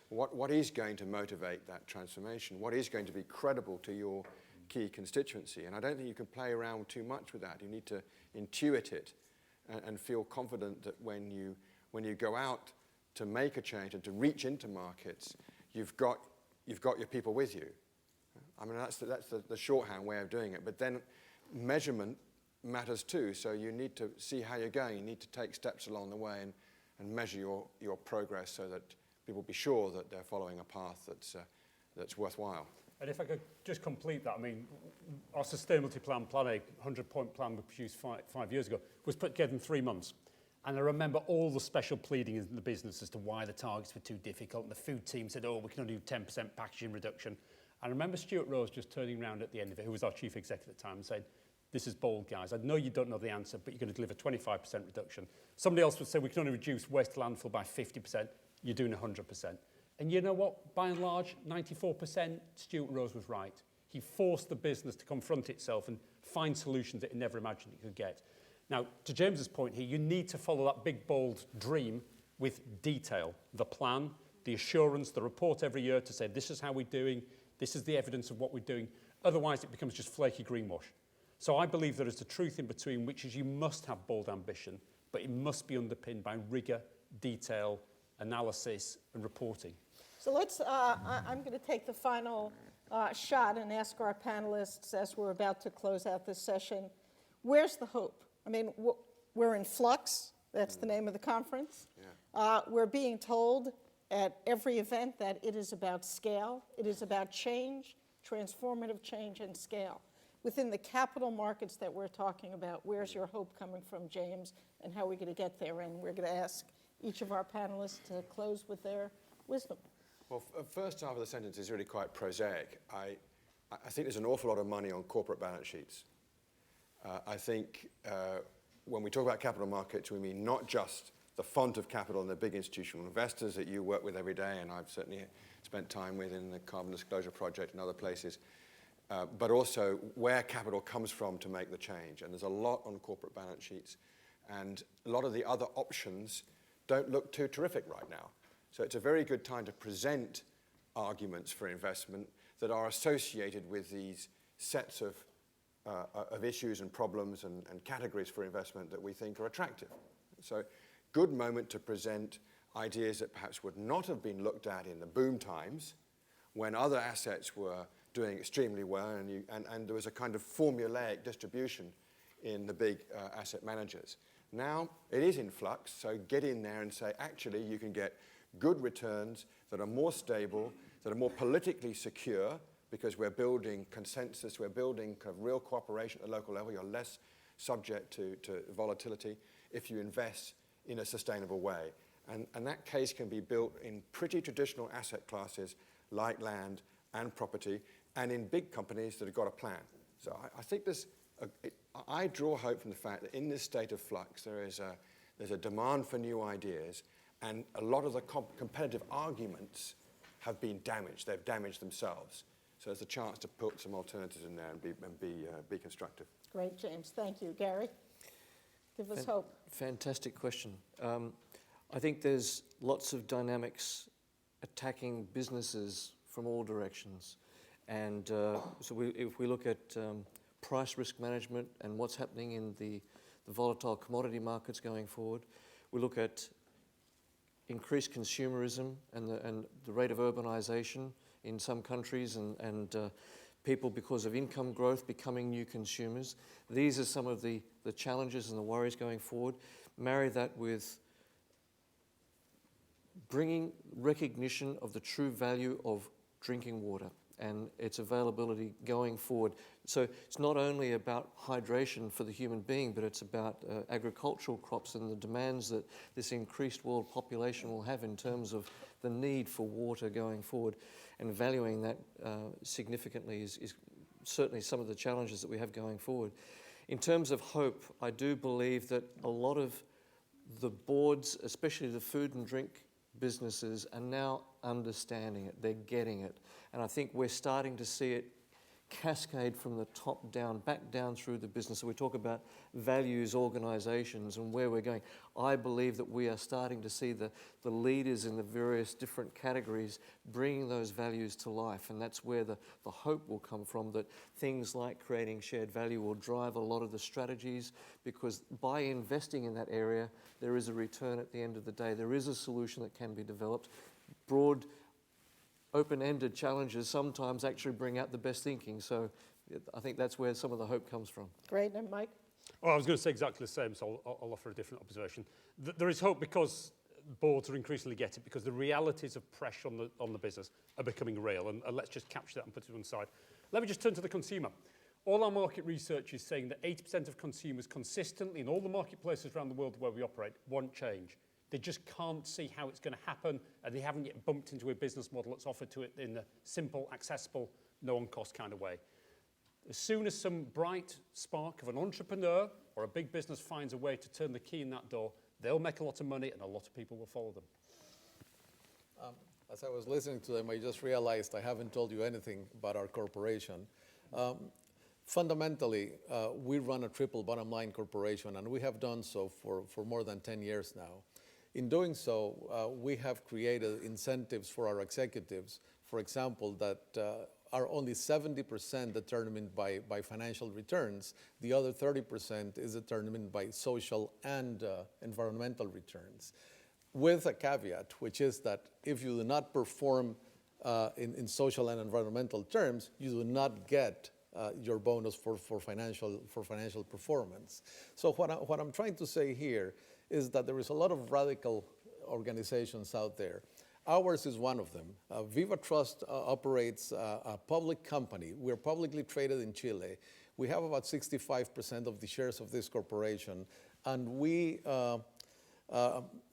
What is going to motivate that transformation? What is going to be credible to your key constituency? And I don't think you can play around too much with that. You need to intuit it and feel confident that when you go out to make a change and to reach into markets, you've got your people with you. I mean, that's the shorthand way of doing it. But then measurement matters too. So you need to see how you're going. You need to take steps along the way and measure your progress so that people be sure that they're following a path that's worthwhile. And if I could just complete that, I mean, our sustainability plan, Plan A, 100-point plan we produced five years ago, was put together in 3 months. And I remember all the special pleading in the business as to why the targets were too difficult. And the food team said, oh, we can only do 10% packaging reduction. I remember Stuart Rose just turning around at the end of it, who was our chief executive at the time, and saying, this is bold, guys. I know you don't know the answer, but you're going to deliver 25% reduction. Somebody else would say, we can only reduce waste to landfill by 50%. You're doing 100%. And you know what? By and large, 94%, Stuart Rose was right. He forced the business to confront itself and find solutions that it never imagined it could get. Now, to James's point here, you need to follow that big, bold dream with detail. The plan, the assurance, the report every year to say, this is how we're doing, this is the evidence of what we're doing. Otherwise, it becomes just flaky greenwash. So I believe there is the truth in between, which is you must have bold ambition, but it must be underpinned by rigor, detail, analysis, and reporting. So let's, I'm going to take the final shot and ask our panelists as we're about to close out this session, where's the hope? I mean, we're in flux. That's the name of the conference. Yeah. We're being told at every event that it is about scale. It is about change, transformative change and scale. Within the capital markets that we're talking about, where's your hope coming from, James, and how are we going to get there? And we're going to ask each of our panelists to close with their wisdom. Well, first half of the sentence is really quite prosaic. I think there's an awful lot of money on corporate balance sheets. I think when we talk about capital markets, we mean not just the font of capital and the big institutional investors that you work with every day, and I've certainly spent time with in the Carbon Disclosure Project and other places, but also where capital comes from to make the change. And there's a lot on corporate balance sheets, and a lot of the other options don't look too terrific right now. So it's a very good time to present arguments for investment that are associated with these sets of issues and problems and categories for investment that we think are attractive. So good moment to present ideas that perhaps would not have been looked at in the boom times when other assets were doing extremely well and there was a kind of formulaic distribution in the big asset managers. Now it is in flux, so get in there and say, actually, you can get good returns that are more stable, that are more politically secure, because we're building consensus, we're building kind of real cooperation at the local level. You're less subject to volatility if you invest in a sustainable way. And that case can be built in pretty traditional asset classes like land and property, and in big companies that have got a plan. So I think I draw hope from the fact that in this state of flux, there's a demand for new ideas, and a lot of the competitive arguments have been damaged. They've damaged themselves. So there's a chance to put some alternatives in there and be constructive. Great, James. Thank you. Gary, give us hope. Fantastic question. I think there's lots of dynamics attacking businesses from all directions. And if we look at price risk management and what's happening in the volatile commodity markets going forward, we look at increased consumerism and the rate of urbanization in some countries and people, because of income growth, becoming new consumers. These are some of the challenges and the worries going forward. Marry that with bringing recognition of the true value of drinking water and its availability going forward. So it's not only about hydration for the human being, but it's about agricultural crops and the demands that this increased world population will have in terms of the need for water going forward. And valuing that significantly is certainly some of the challenges that we have going forward. In terms of hope, I do believe that a lot of the boards, especially the food and drink businesses, are now understanding it. They're getting it. And I think we're starting to see it cascade from the top down, back down through the business. So we talk about values organizations and where we're going. I believe that we are starting to see the leaders in the various different categories bringing those values to life. And that's where the hope will come from, that things like creating shared value will drive a lot of the strategies, because by investing in that area, there is a return at the end of the day. There is a solution that can be developed. Broad open-ended challenges sometimes actually bring out the best thinking. So I think that's where some of the hope comes from. Great, and Mike? Well, I was going to say exactly the same, so I'll offer a different observation. There is hope because boards are increasingly getting it, because the realities of pressure on the business are becoming real, and let's just capture that and put it to one side. Let me just turn to the consumer. All our market research is saying that 80% of consumers consistently in all the marketplaces around the world where we operate want change. They just can't see how it's going to happen, and they haven't yet bumped into a business model that's offered to it in a simple, accessible, no-on-cost kind of way. As soon as some bright spark of an entrepreneur or a big business finds a way to turn the key in that door, they'll make a lot of money and a lot of people will follow them. As I was listening to them, I just realized I haven't told you anything about our corporation. Fundamentally, we run a triple bottom line corporation, and we have done so for more than 10 years now. In doing so, we have created incentives for our executives, for example, that are only 70% determined by financial returns. The other 30% is determined by social and environmental returns, with a caveat, which is that if you do not perform in social and environmental terms, you do not get your bonus for financial performance. So what I'm trying to say here is that there is a lot of radical organizations out there. Ours is one of them. Viva Trust operates a public company. We're publicly traded in Chile. We have about 65% of the shares of this corporation, and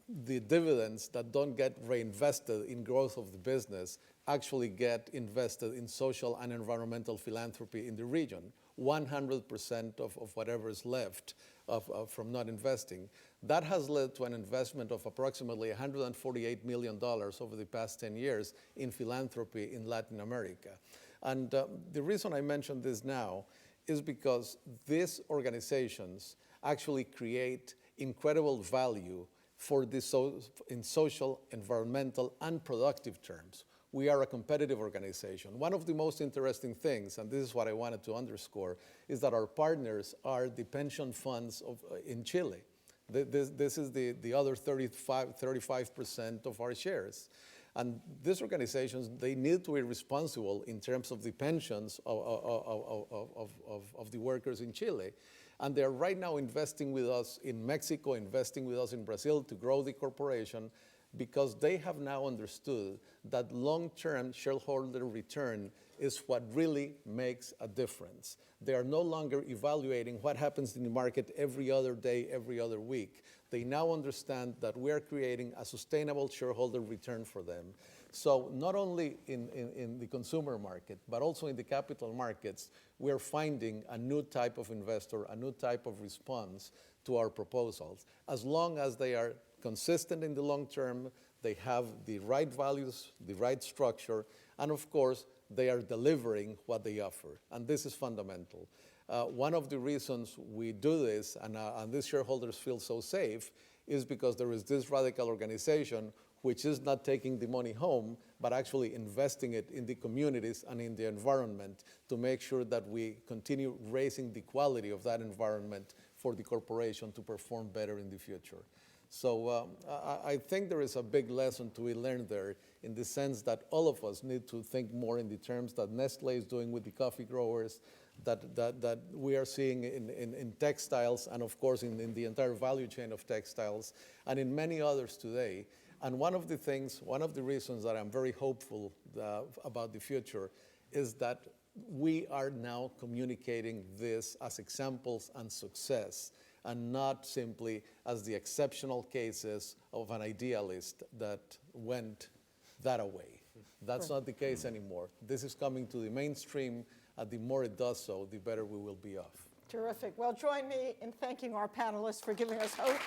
the dividends that don't get reinvested in growth of the business actually get invested in social and environmental philanthropy in the region. 100% of whatever is left from not investing. That has led to an investment of approximately $148 million over the past 10 years in philanthropy in Latin America. And the reason I mention this now is because these organizations actually create incredible value for this in social, environmental, and productive terms. We are a competitive organization. One of the most interesting things, and this is what I wanted to underscore, is that our partners are the pension funds in Chile. This is the other 35% of our shares. And these organizations, they need to be responsible in terms of the pensions of the workers in Chile. And they're right now investing with us in Mexico, investing with us in Brazil to grow the corporation, because they have now understood that long-term shareholder return is what really makes a difference. They are no longer evaluating what happens in the market every other day, every other week. They now understand that we are creating a sustainable shareholder return for them. So not only in the consumer market, but also in the capital markets, we're finding a new type of investor, a new type of response to our proposals. As long as they are consistent in the long term, they have the right values, the right structure, and of course, they are delivering what they offer. And this is fundamental. One of the reasons we do this, and these shareholders feel so safe, is because there is this radical organization which is not taking the money home, but actually investing it in the communities and in the environment to make sure that we continue raising the quality of that environment for the corporation to perform better in the future. So I think there is a big lesson to be learned there, in the sense that all of us need to think more in the terms that Nestlé is doing with the coffee growers, that we are seeing in textiles, and of course in the entire value chain of textiles, and in many others today. And one of the reasons that I'm very hopeful about the future is that we are now communicating this as examples and success, and not simply as the exceptional cases of an idealist that went that away. That's not the case anymore. This is coming to the mainstream, and the more it does so, the better we will be off. Terrific. Well, join me in thanking our panelists for giving us hope.